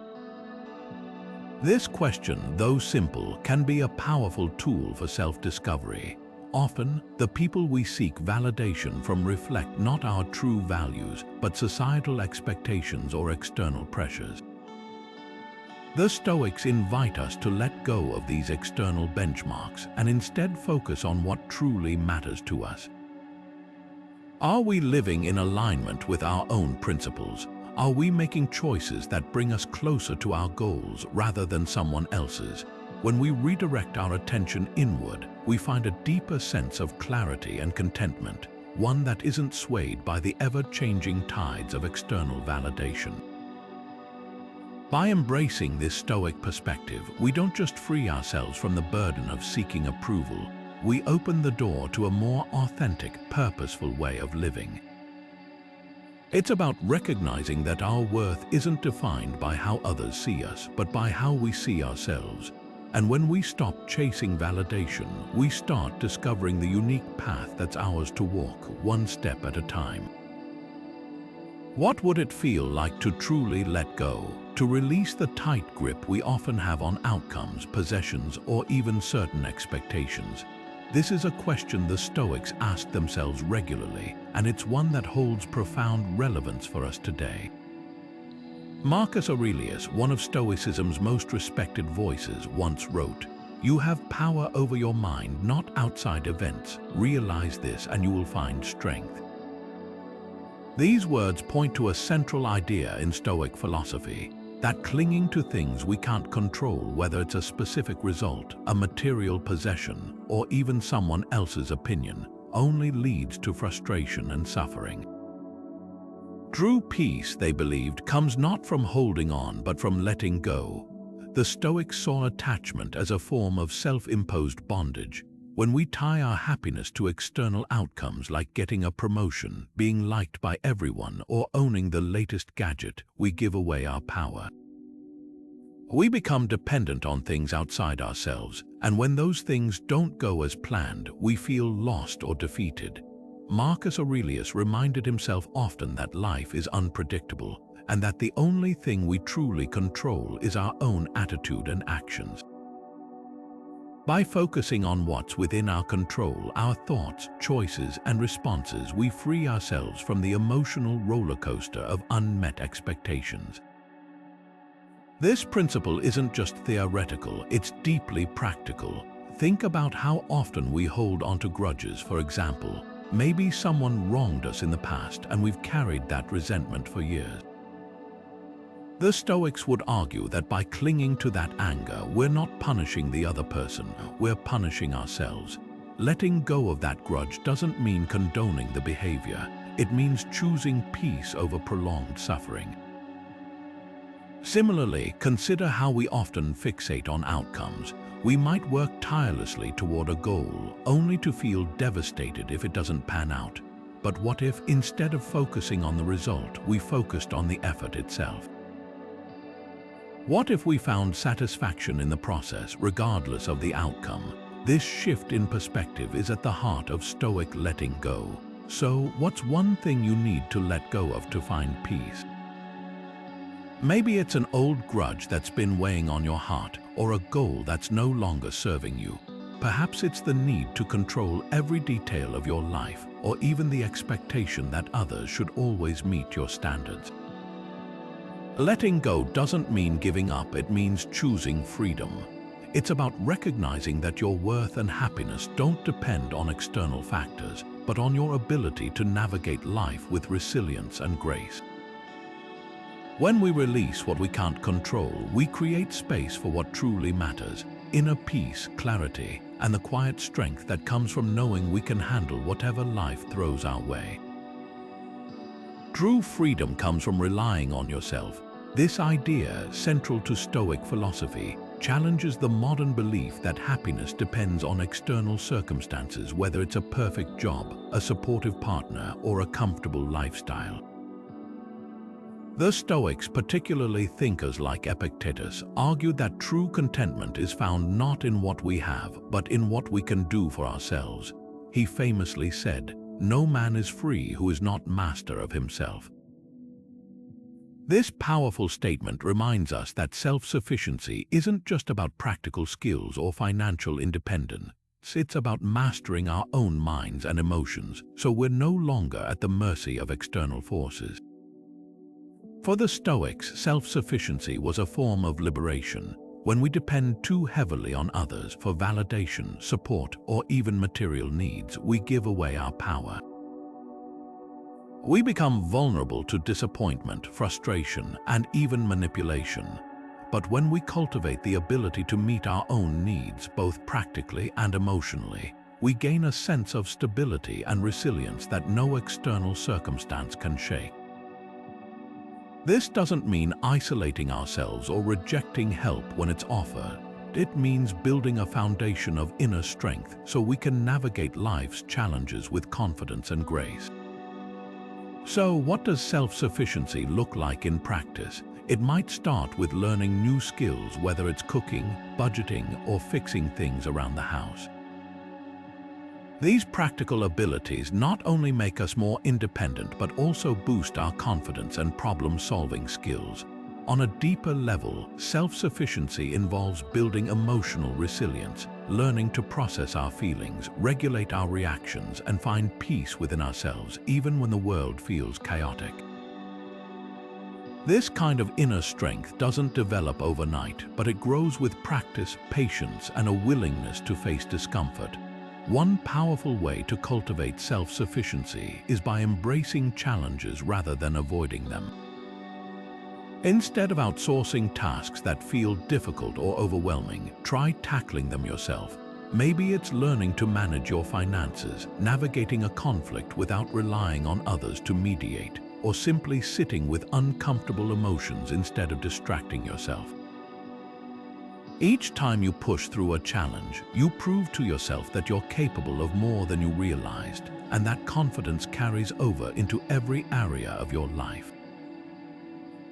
This question, though simple, can be a powerful tool for self-discovery. Often, the people we seek validation from reflect not our true values, but societal expectations or external pressures. The Stoics invite us to let go of these external benchmarks and instead focus on what truly matters to us. Are we living in alignment with our own principles? Are we making choices that bring us closer to our goals rather than someone else's? When we redirect our attention inward, we find a deeper sense of clarity and contentment, one that isn't swayed by the ever-changing tides of external validation. By embracing this Stoic perspective, we don't just free ourselves from the burden of seeking approval, we open the door to a more authentic, purposeful way of living. It's about recognizing that our worth isn't defined by how others see us, but by how we see ourselves. And when we stop chasing validation, we start discovering the unique path that's ours to walk, one step at a time. What would it feel like to truly let go, to release the tight grip we often have on outcomes, possessions, or even certain expectations? This is a question the Stoics ask themselves regularly, and it's one that holds profound relevance for us today. Marcus Aurelius, one of Stoicism's most respected voices, once wrote, "You have power over your mind, not outside events. Realize this and you will find strength." These words point to a central idea in Stoic philosophy, that clinging to things we can't control, whether it's a specific result, a material possession, or even someone else's opinion, only leads to frustration and suffering. True peace, they believed, comes not from holding on but from letting go. The Stoics saw attachment as a form of self-imposed bondage. When we tie our happiness to external outcomes like getting a promotion, being liked by everyone, or owning the latest gadget, we give away our power. We become dependent on things outside ourselves, and when those things don't go as planned, we feel lost or defeated. Marcus Aurelius reminded himself often that life is unpredictable, and that the only thing we truly control is our own attitude and actions. By focusing on what's within our control, our thoughts, choices, and responses, we free ourselves from the emotional roller coaster of unmet expectations. This principle isn't just theoretical, it's deeply practical. Think about how often we hold onto grudges, for example. Maybe someone wronged us in the past and we've carried that resentment for years. The Stoics would argue that by clinging to that anger, we're not punishing the other person, we're punishing ourselves. Letting go of that grudge doesn't mean condoning the behavior. It means choosing peace over prolonged suffering. Similarly, consider how we often fixate on outcomes. We might work tirelessly toward a goal, only to feel devastated if it doesn't pan out. But what if, instead of focusing on the result, we focused on the effort itself? What if we found satisfaction in the process, regardless of the outcome? This shift in perspective is at the heart of Stoic letting go. So, what's one thing you need to let go of to find peace? Maybe it's an old grudge that's been weighing on your heart, or a goal that's no longer serving you. Perhaps it's the need to control every detail of your life, or even the expectation that others should always meet your standards. Letting go doesn't mean giving up, it means choosing freedom. It's about recognizing that your worth and happiness don't depend on external factors, but on your ability to navigate life with resilience and grace. When we release what we can't control, we create space for what truly matters: inner peace, clarity, and the quiet strength that comes from knowing we can handle whatever life throws our way. True freedom comes from relying on yourself. This idea, central to Stoic philosophy, challenges the modern belief that happiness depends on external circumstances, whether it's a perfect job, a supportive partner, or a comfortable lifestyle. The Stoics, particularly thinkers like Epictetus, argued that true contentment is found not in what we have, but in what we can do for ourselves. He famously said, "No man is free who is not master of himself." This powerful statement reminds us that self-sufficiency isn't just about practical skills or financial independence. It's about mastering our own minds and emotions, so we're no longer at the mercy of external forces. For the Stoics, self-sufficiency was a form of liberation. When we depend too heavily on others for validation, support, or even material needs, we give away our power. We become vulnerable to disappointment, frustration, and even manipulation. But when we cultivate the ability to meet our own needs, both practically and emotionally, we gain a sense of stability and resilience that no external circumstance can shake. This doesn't mean isolating ourselves or rejecting help when it's offered. It means building a foundation of inner strength so we can navigate life's challenges with confidence and grace. So, what does self-sufficiency look like in practice? It might start with learning new skills, whether it's cooking, budgeting, or fixing things around the house. These practical abilities not only make us more independent, but also boost our confidence and problem-solving skills. On a deeper level, self-sufficiency involves building emotional resilience, learning to process our feelings, regulate our reactions, and find peace within ourselves, even when the world feels chaotic. This kind of inner strength doesn't develop overnight, but it grows with practice, patience, and a willingness to face discomfort. One powerful way to cultivate self-sufficiency is by embracing challenges rather than avoiding them. Instead of outsourcing tasks that feel difficult or overwhelming, try tackling them yourself. Maybe it's learning to manage your finances, navigating a conflict without relying on others to mediate, or simply sitting with uncomfortable emotions instead of distracting yourself. Each time you push through a challenge, you prove to yourself that you're capable of more than you realized, and that confidence carries over into every area of your life.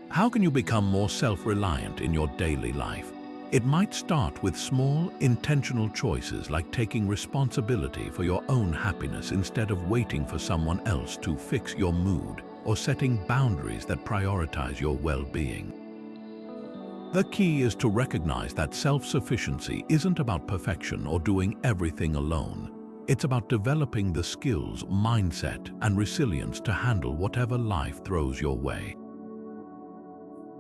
How can you become more self-reliant in your daily life? It might start with small, intentional choices like taking responsibility for your own happiness instead of waiting for someone else to fix your mood, or setting boundaries that prioritize your well-being. The key is to recognize that self-sufficiency isn't about perfection or doing everything alone. It's about developing the skills, mindset, and resilience to handle whatever life throws your way.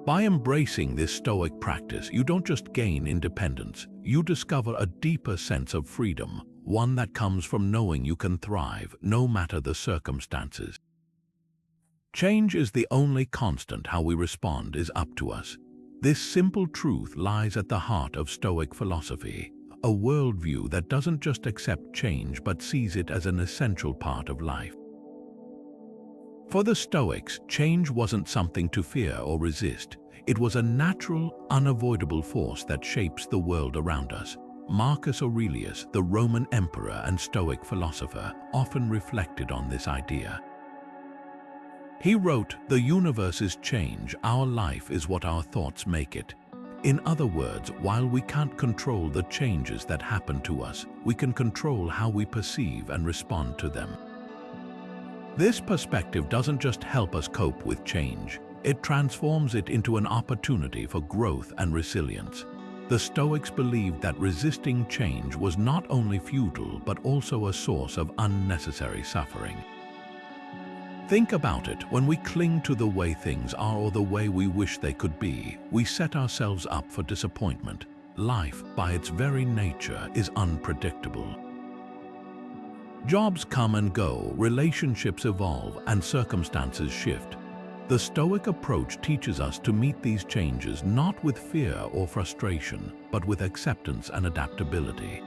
By embracing this Stoic practice, you don't just gain independence, you discover a deeper sense of freedom, one that comes from knowing you can thrive no matter the circumstances. Change is the only constant. How we respond is up to us. This simple truth lies at the heart of Stoic philosophy, a worldview that doesn't just accept change but sees it as an essential part of life. For the Stoics, change wasn't something to fear or resist. It was a natural, unavoidable force that shapes the world around us. Marcus Aurelius, the Roman emperor and Stoic philosopher, often reflected on this idea. He wrote, "The universe is change, our life is what our thoughts make it." In other words, while we can't control the changes that happen to us, we can control how we perceive and respond to them. This perspective doesn't just help us cope with change, it transforms it into an opportunity for growth and resilience. The Stoics believed that resisting change was not only futile but also a source of unnecessary suffering. Think about it, when we cling to the way things are or the way we wish they could be, we set ourselves up for disappointment. Life, by its very nature, is unpredictable. Jobs come and go, relationships evolve, and circumstances shift. The Stoic approach teaches us to meet these changes not with fear or frustration, but with acceptance and adaptability.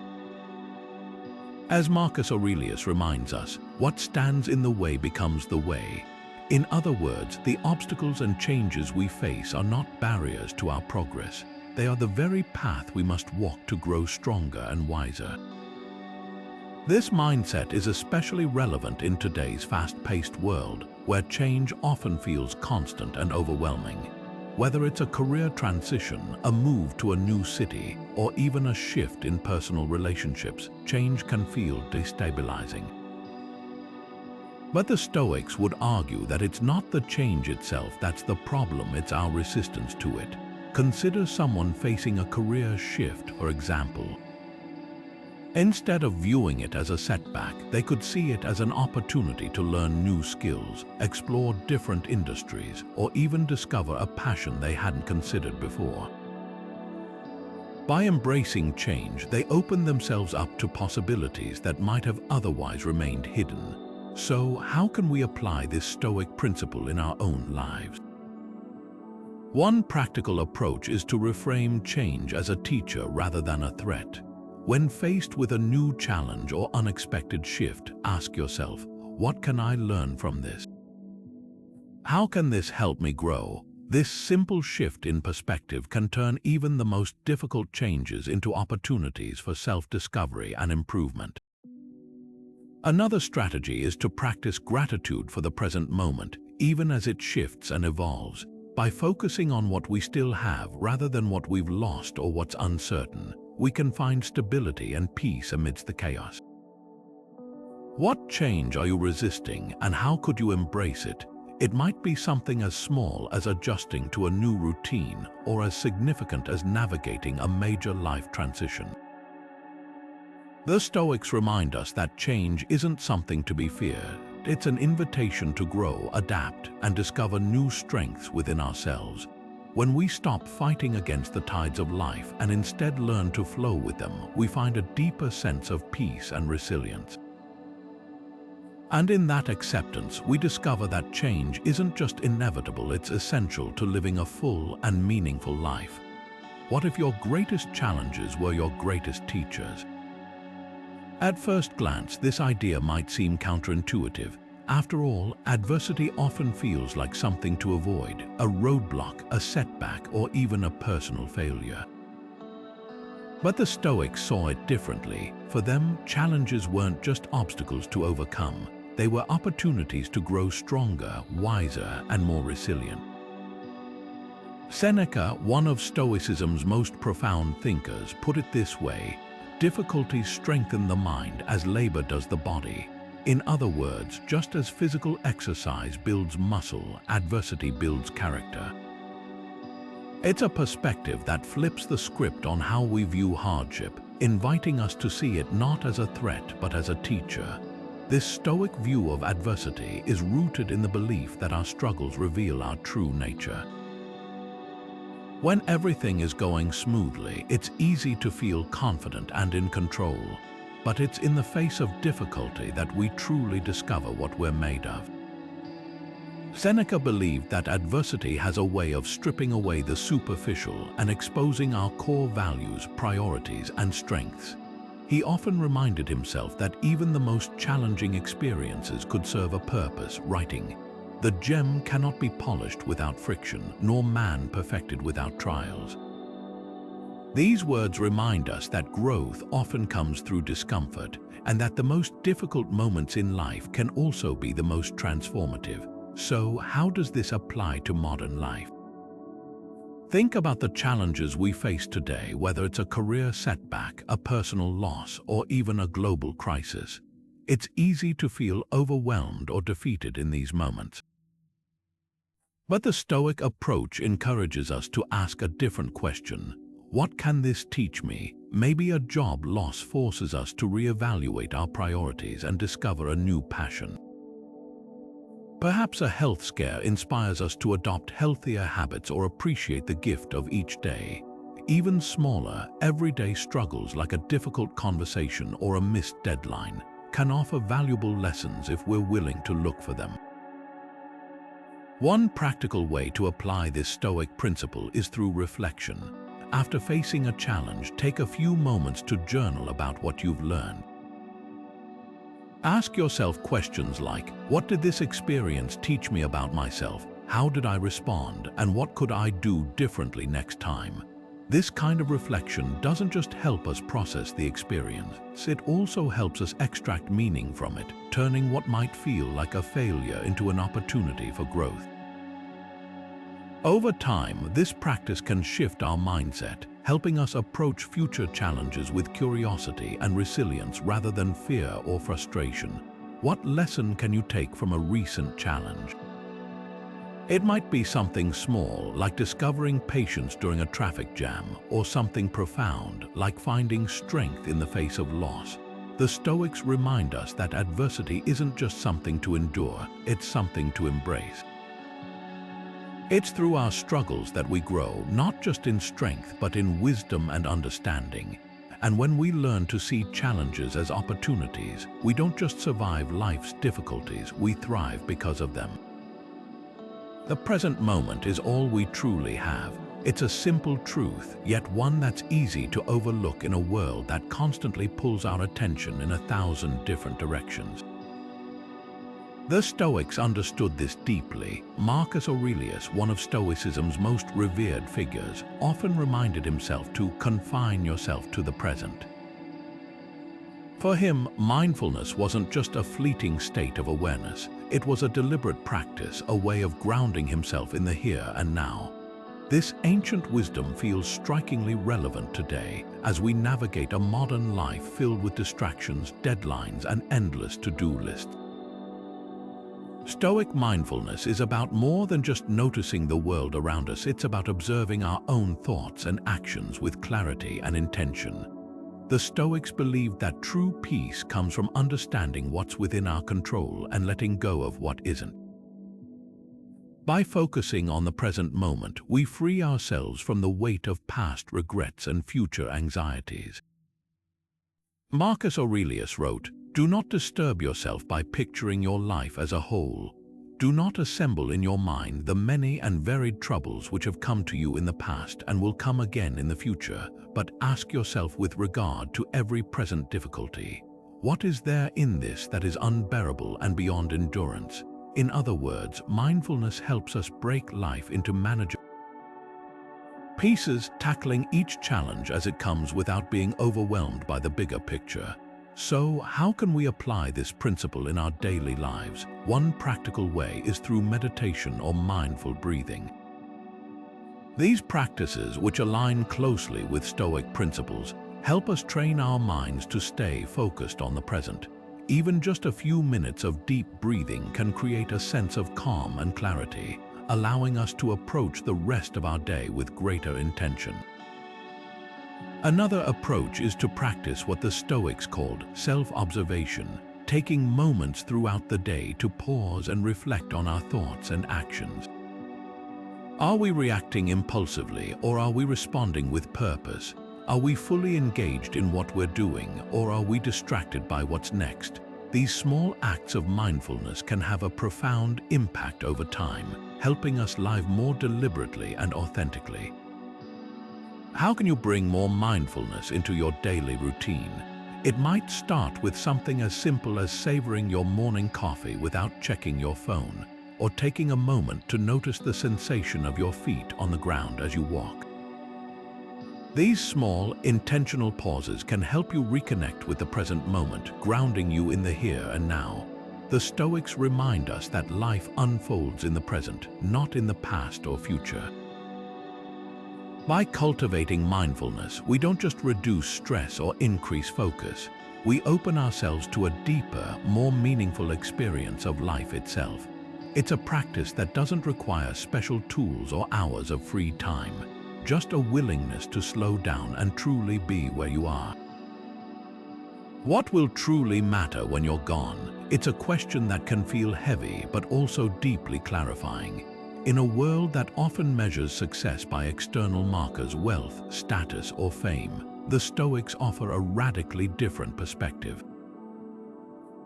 As Marcus Aurelius reminds us, what stands in the way becomes the way. In other words, the obstacles and changes we face are not barriers to our progress. They are the very path we must walk to grow stronger and wiser. This mindset is especially relevant in today's fast-paced world, where change often feels constant and overwhelming. Whether it's a career transition, a move to a new city, or even a shift in personal relationships, change can feel destabilizing. But the Stoics would argue that it's not the change itself that's the problem, it's our resistance to it. Consider someone facing a career shift, for example. Instead of viewing it as a setback, they could see it as an opportunity to learn new skills, explore different industries, or even discover a passion they hadn't considered before. By embracing change, they open themselves up to possibilities that might have otherwise remained hidden. So, how can we apply this Stoic principle in our own lives? One practical approach is to reframe change as a teacher rather than a threat. When faced with a new challenge or unexpected shift, ask yourself, what can I learn from this? How can this help me grow? This simple shift in perspective can turn even the most difficult changes into opportunities for self-discovery and improvement. Another strategy is to practice gratitude for the present moment, even as it shifts and evolves. By focusing on what we still have rather than what we've lost or what's uncertain, we can find stability and peace amidst the chaos. What change are you resisting, and how could you embrace it? It might be something as small as adjusting to a new routine or as significant as navigating a major life transition. The Stoics remind us that change isn't something to be feared. It's an invitation to grow, adapt, and discover new strengths within ourselves. When we stop fighting against the tides of life and instead learn to flow with them, we find a deeper sense of peace and resilience. And in that acceptance, we discover that change isn't just inevitable, it's essential to living a full and meaningful life. What if your greatest challenges were your greatest teachers? At first glance, this idea might seem counterintuitive. After all, adversity often feels like something to avoid, a roadblock, a setback, or even a personal failure. But the Stoics saw it differently. For them, challenges weren't just obstacles to overcome. They were opportunities to grow stronger, wiser, and more resilient. Seneca, one of Stoicism's most profound thinkers, put it this way: difficulties strengthen the mind as labor does the body. In other words, just as physical exercise builds muscle, adversity builds character. It's a perspective that flips the script on how we view hardship, inviting us to see it not as a threat but as a teacher. This Stoic view of adversity is rooted in the belief that our struggles reveal our true nature. When everything is going smoothly, it's easy to feel confident and in control. But it's in the face of difficulty that we truly discover what we're made of. Seneca believed that adversity has a way of stripping away the superficial and exposing our core values, priorities, and strengths. He often reminded himself that even the most challenging experiences could serve a purpose, writing, "The gem cannot be polished without friction, nor man perfected without trials." These words remind us that growth often comes through discomfort, and that the most difficult moments in life can also be the most transformative. So, how does this apply to modern life? Think about the challenges we face today, whether it's a career setback, a personal loss, or even a global crisis. It's easy to feel overwhelmed or defeated in these moments. But the Stoic approach encourages us to ask a different question. What can this teach me? Maybe a job loss forces us to reevaluate our priorities and discover a new passion. Perhaps a health scare inspires us to adopt healthier habits or appreciate the gift of each day. Even smaller, everyday struggles like a difficult conversation or a missed deadline can offer valuable lessons if we're willing to look for them. One practical way to apply this Stoic principle is through reflection. After facing a challenge, take a few moments to journal about what you've learned. Ask yourself questions like, what did this experience teach me about myself? How did I respond? And what could I do differently next time? This kind of reflection doesn't just help us process the experience, it also helps us extract meaning from it, turning what might feel like a failure into an opportunity for growth. Over time, this practice can shift our mindset, helping us approach future challenges with curiosity and resilience rather than fear or frustration. What lesson can you take from a recent challenge? It might be something small, like discovering patience during a traffic jam, or something profound, like finding strength in the face of loss. The Stoics remind us that adversity isn't just something to endure, it's something to embrace. It's through our struggles that we grow, not just in strength, but in wisdom and understanding. And when we learn to see challenges as opportunities, we don't just survive life's difficulties, we thrive because of them. The present moment is all we truly have. It's a simple truth, yet one that's easy to overlook in a world that constantly pulls our attention in 1,000 different directions. The Stoics understood this deeply. Marcus Aurelius, one of Stoicism's most revered figures, often reminded himself to confine yourself to the present. For him, mindfulness wasn't just a fleeting state of awareness. It was a deliberate practice, a way of grounding himself in the here and now. This ancient wisdom feels strikingly relevant today as we navigate a modern life filled with distractions, deadlines, and endless to-do lists. Stoic mindfulness is about more than just noticing the world around us. It's about observing our own thoughts and actions with clarity and intention. The Stoics believed that true peace comes from understanding what's within our control and letting go of what isn't. By focusing on the present moment, we free ourselves from the weight of past regrets and future anxieties. Marcus Aurelius wrote, "Do not disturb yourself by picturing your life as a whole. Do not assemble in your mind the many and varied troubles which have come to you in the past and will come again in the future, but ask yourself with regard to every present difficulty, what is there in this that is unbearable and beyond endurance?" In other words, mindfulness helps us break life into manageable pieces, tackling each challenge as it comes without being overwhelmed by the bigger picture. So, how can we apply this principle in our daily lives? One practical way is through meditation or mindful breathing. These practices, which align closely with Stoic principles, help us train our minds to stay focused on the present. Even just a few minutes of deep breathing can create a sense of calm and clarity, allowing us to approach the rest of our day with greater intention. Another approach is to practice what the Stoics called self-observation, taking moments throughout the day to pause and reflect on our thoughts and actions. Are we reacting impulsively, or are we responding with purpose? Are we fully engaged in what we're doing, or are we distracted by what's next? These small acts of mindfulness can have a profound impact over time, helping us live more deliberately and authentically. How can you bring more mindfulness into your daily routine? It might start with something as simple as savoring your morning coffee without checking your phone, or taking a moment to notice the sensation of your feet on the ground as you walk. These small, intentional pauses can help you reconnect with the present moment, grounding you in the here and now. The Stoics remind us that life unfolds in the present, not in the past or future. By cultivating mindfulness, we don't just reduce stress or increase focus. We open ourselves to a deeper, more meaningful experience of life itself. It's a practice that doesn't require special tools or hours of free time, just a willingness to slow down and truly be where you are. What will truly matter when you're gone? It's a question that can feel heavy but also deeply clarifying. In a world that often measures success by external markers, wealth, status, or fame, the Stoics offer a radically different perspective.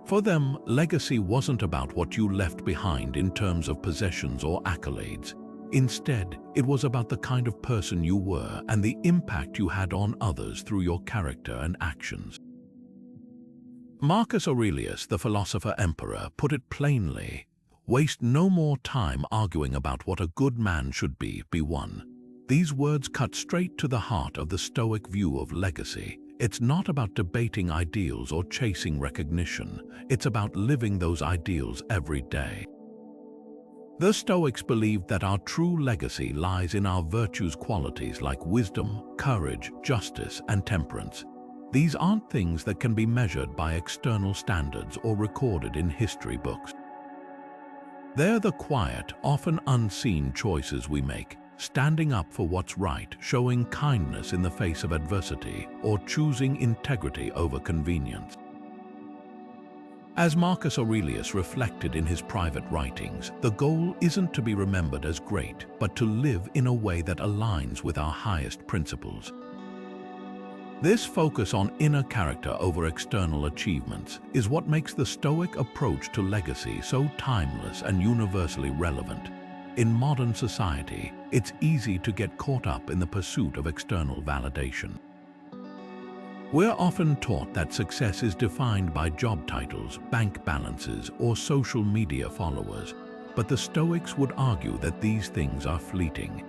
For them, legacy wasn't about what you left behind in terms of possessions or accolades. Instead, it was about the kind of person you were and the impact you had on others through your character and actions. Marcus Aurelius, the philosopher-emperor, put it plainly: waste no more time arguing about what a good man should be one. These words cut straight to the heart of the Stoic view of legacy. It's not about debating ideals or chasing recognition. It's about living those ideals every day. The Stoics believed that our true legacy lies in our virtues qualities like wisdom, courage, justice, and temperance. These aren't things that can be measured by external standards or recorded in history books. They're the quiet, often unseen choices we make, standing up for what's right, showing kindness in the face of adversity, or choosing integrity over convenience. As Marcus Aurelius reflected in his private writings, the goal isn't to be remembered as great, but to live in a way that aligns with our highest principles. This focus on inner character over external achievements is what makes the Stoic approach to legacy so timeless and universally relevant. In modern society, it's easy to get caught up in the pursuit of external validation. We're often taught that success is defined by job titles, bank balances, or social media followers, but the Stoics would argue that these things are fleeting.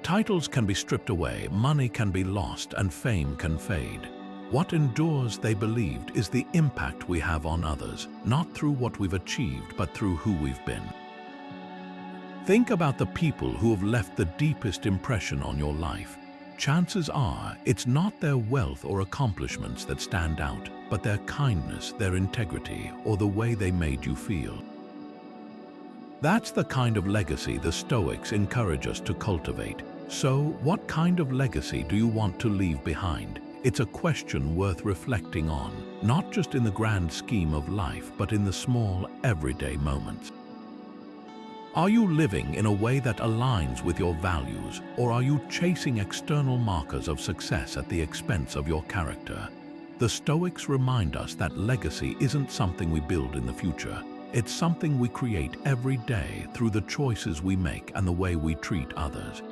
Titles can be stripped away, money can be lost, and fame can fade. What endures, they believed, is the impact we have on others, not through what we've achieved, but through who we've been. Think about the people who have left the deepest impression on your life. Chances are it's not their wealth or accomplishments that stand out, but their kindness, their integrity, or the way they made you feel. That's the kind of legacy the Stoics encourage us to cultivate. So, what kind of legacy do you want to leave behind? It's a question worth reflecting on, not just in the grand scheme of life, but in the small, everyday moments. Are you living in a way that aligns with your values, or are you chasing external markers of success at the expense of your character? The Stoics remind us that legacy isn't something we build in the future. It's something we create every day through the choices we make and the way we treat others.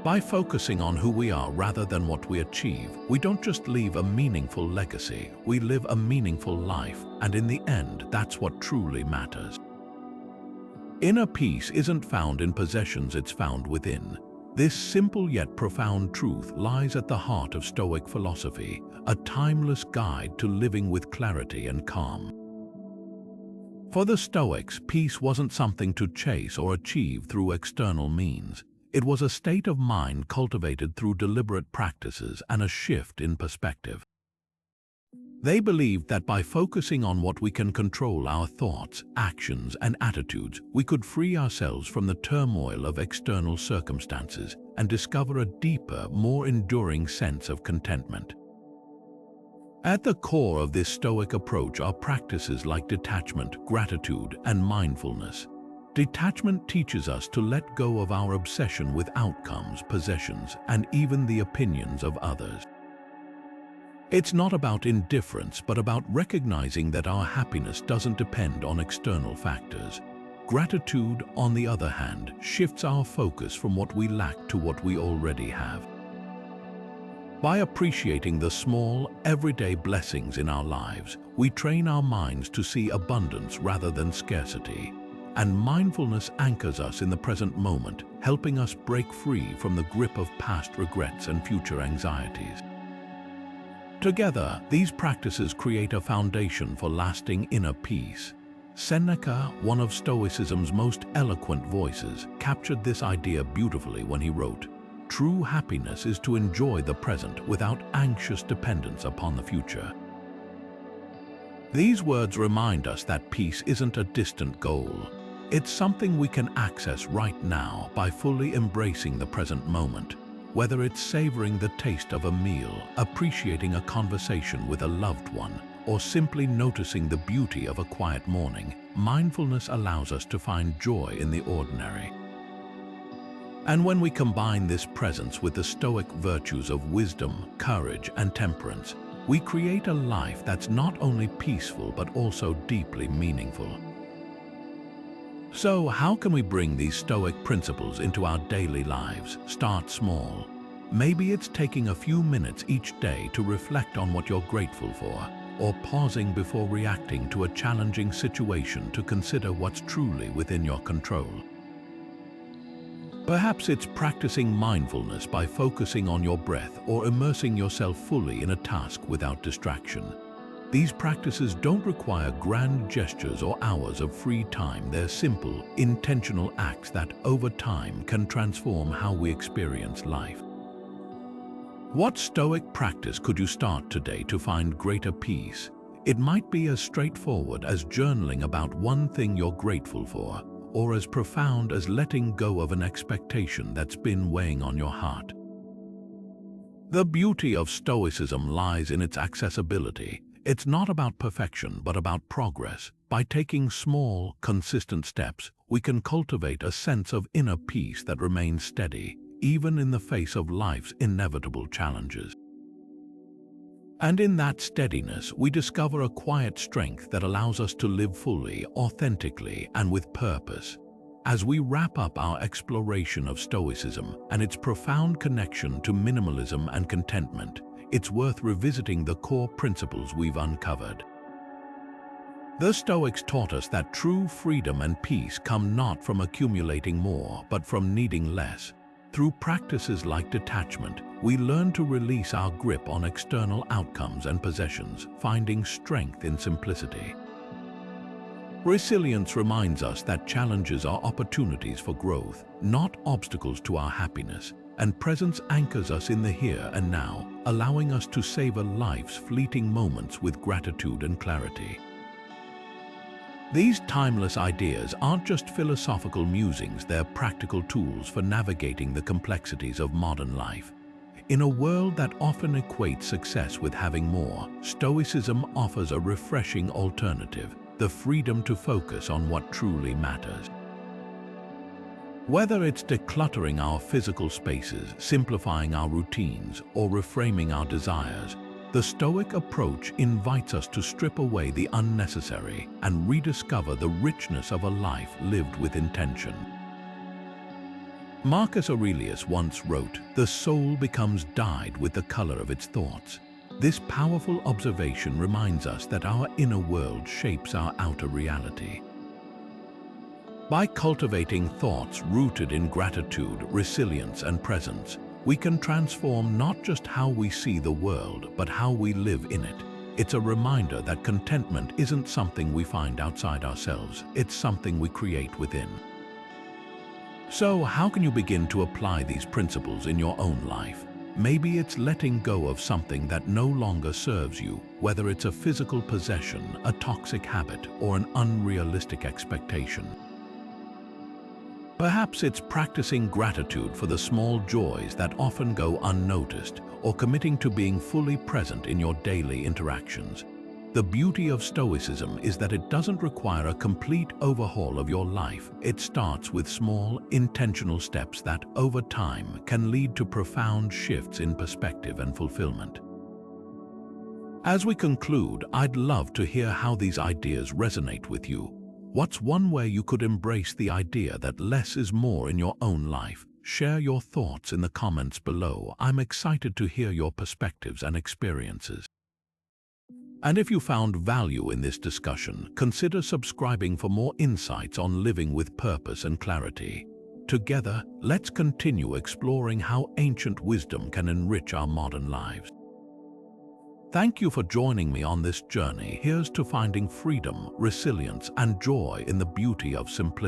By focusing on who we are rather than what we achieve, we don't just leave a meaningful legacy, we live a meaningful life, and in the end, that's what truly matters. Inner peace isn't found in possessions, it's found within. This simple yet profound truth lies at the heart of Stoic philosophy, a timeless guide to living with clarity and calm. For the Stoics, peace wasn't something to chase or achieve through external means. It was a state of mind cultivated through deliberate practices and a shift in perspective. They believed that by focusing on what we can control, our thoughts, actions, and attitudes, we could free ourselves from the turmoil of external circumstances and discover a deeper, more enduring sense of contentment. At the core of this Stoic approach are practices like detachment, gratitude, and mindfulness. Detachment teaches us to let go of our obsession with outcomes, possessions, and even the opinions of others. It's not about indifference, but about recognizing that our happiness doesn't depend on external factors. Gratitude, on the other hand, shifts our focus from what we lack to what we already have. By appreciating the small, everyday blessings in our lives, we train our minds to see abundance rather than scarcity. And mindfulness anchors us in the present moment, helping us break free from the grip of past regrets and future anxieties. Together, these practices create a foundation for lasting inner peace. Seneca, one of Stoicism's most eloquent voices, captured this idea beautifully when he wrote, "True happiness is to enjoy the present without anxious dependence upon the future." These words remind us that peace isn't a distant goal. It's something we can access right now by fully embracing the present moment. Whether it's savoring the taste of a meal, appreciating a conversation with a loved one, or simply noticing the beauty of a quiet morning, mindfulness allows us to find joy in the ordinary. And when we combine this presence with the Stoic virtues of wisdom, courage, and temperance, we create a life that's not only peaceful but also deeply meaningful. So, how can we bring these Stoic principles into our daily lives? Start small. Maybe it's taking a few minutes each day to reflect on what you're grateful for, or pausing before reacting to a challenging situation to consider what's truly within your control. Perhaps it's practicing mindfulness by focusing on your breath or immersing yourself fully in a task without distraction. These practices don't require grand gestures or hours of free time. They're simple, intentional acts that, over time, can transform how we experience life. What Stoic practice could you start today to find greater peace? It might be as straightforward as journaling about one thing you're grateful for, or as profound as letting go of an expectation that's been weighing on your heart. The beauty of Stoicism lies in its accessibility. It's not about perfection, but about progress. By taking small, consistent steps, we can cultivate a sense of inner peace that remains steady, even in the face of life's inevitable challenges. And in that steadiness, we discover a quiet strength that allows us to live fully, authentically, and with purpose. As we wrap up our exploration of Stoicism and its profound connection to minimalism and contentment, it's worth revisiting the core principles we've uncovered. The Stoics taught us that true freedom and peace come not from accumulating more, but from needing less. Through practices like detachment, we learn to release our grip on external outcomes and possessions, finding strength in simplicity. Resilience reminds us that challenges are opportunities for growth, not obstacles to our happiness, and presence anchors us in the here and now, allowing us to savor life's fleeting moments with gratitude and clarity. These timeless ideas aren't just philosophical musings, they're practical tools for navigating the complexities of modern life. In a world that often equates success with having more, Stoicism offers a refreshing alternative: the freedom to focus on what truly matters. Whether it's decluttering our physical spaces, simplifying our routines, or reframing our desires, the Stoic approach invites us to strip away the unnecessary and rediscover the richness of a life lived with intention. Marcus Aurelius once wrote, "The soul becomes dyed with the color of its thoughts." This powerful observation reminds us that our inner world shapes our outer reality. By cultivating thoughts rooted in gratitude, resilience, and presence, we can transform not just how we see the world, but how we live in it. It's a reminder that contentment isn't something we find outside ourselves, it's something we create within. So, how can you begin to apply these principles in your own life? Maybe it's letting go of something that no longer serves you, whether it's a physical possession, a toxic habit, or an unrealistic expectation. Perhaps it's practicing gratitude for the small joys that often go unnoticed, or committing to being fully present in your daily interactions. The beauty of Stoicism is that it doesn't require a complete overhaul of your life. It starts with small, intentional steps that, over time, can lead to profound shifts in perspective and fulfillment. As we conclude, I'd love to hear how these ideas resonate with you. What's one way you could embrace the idea that less is more in your own life? Share your thoughts in the comments below. I'm excited to hear your perspectives and experiences. And if you found value in this discussion, consider subscribing for more insights on living with purpose and clarity. Together, let's continue exploring how ancient wisdom can enrich our modern lives. Thank you for joining me on this journey. Here's to finding freedom, resilience, and joy in the beauty of simplicity.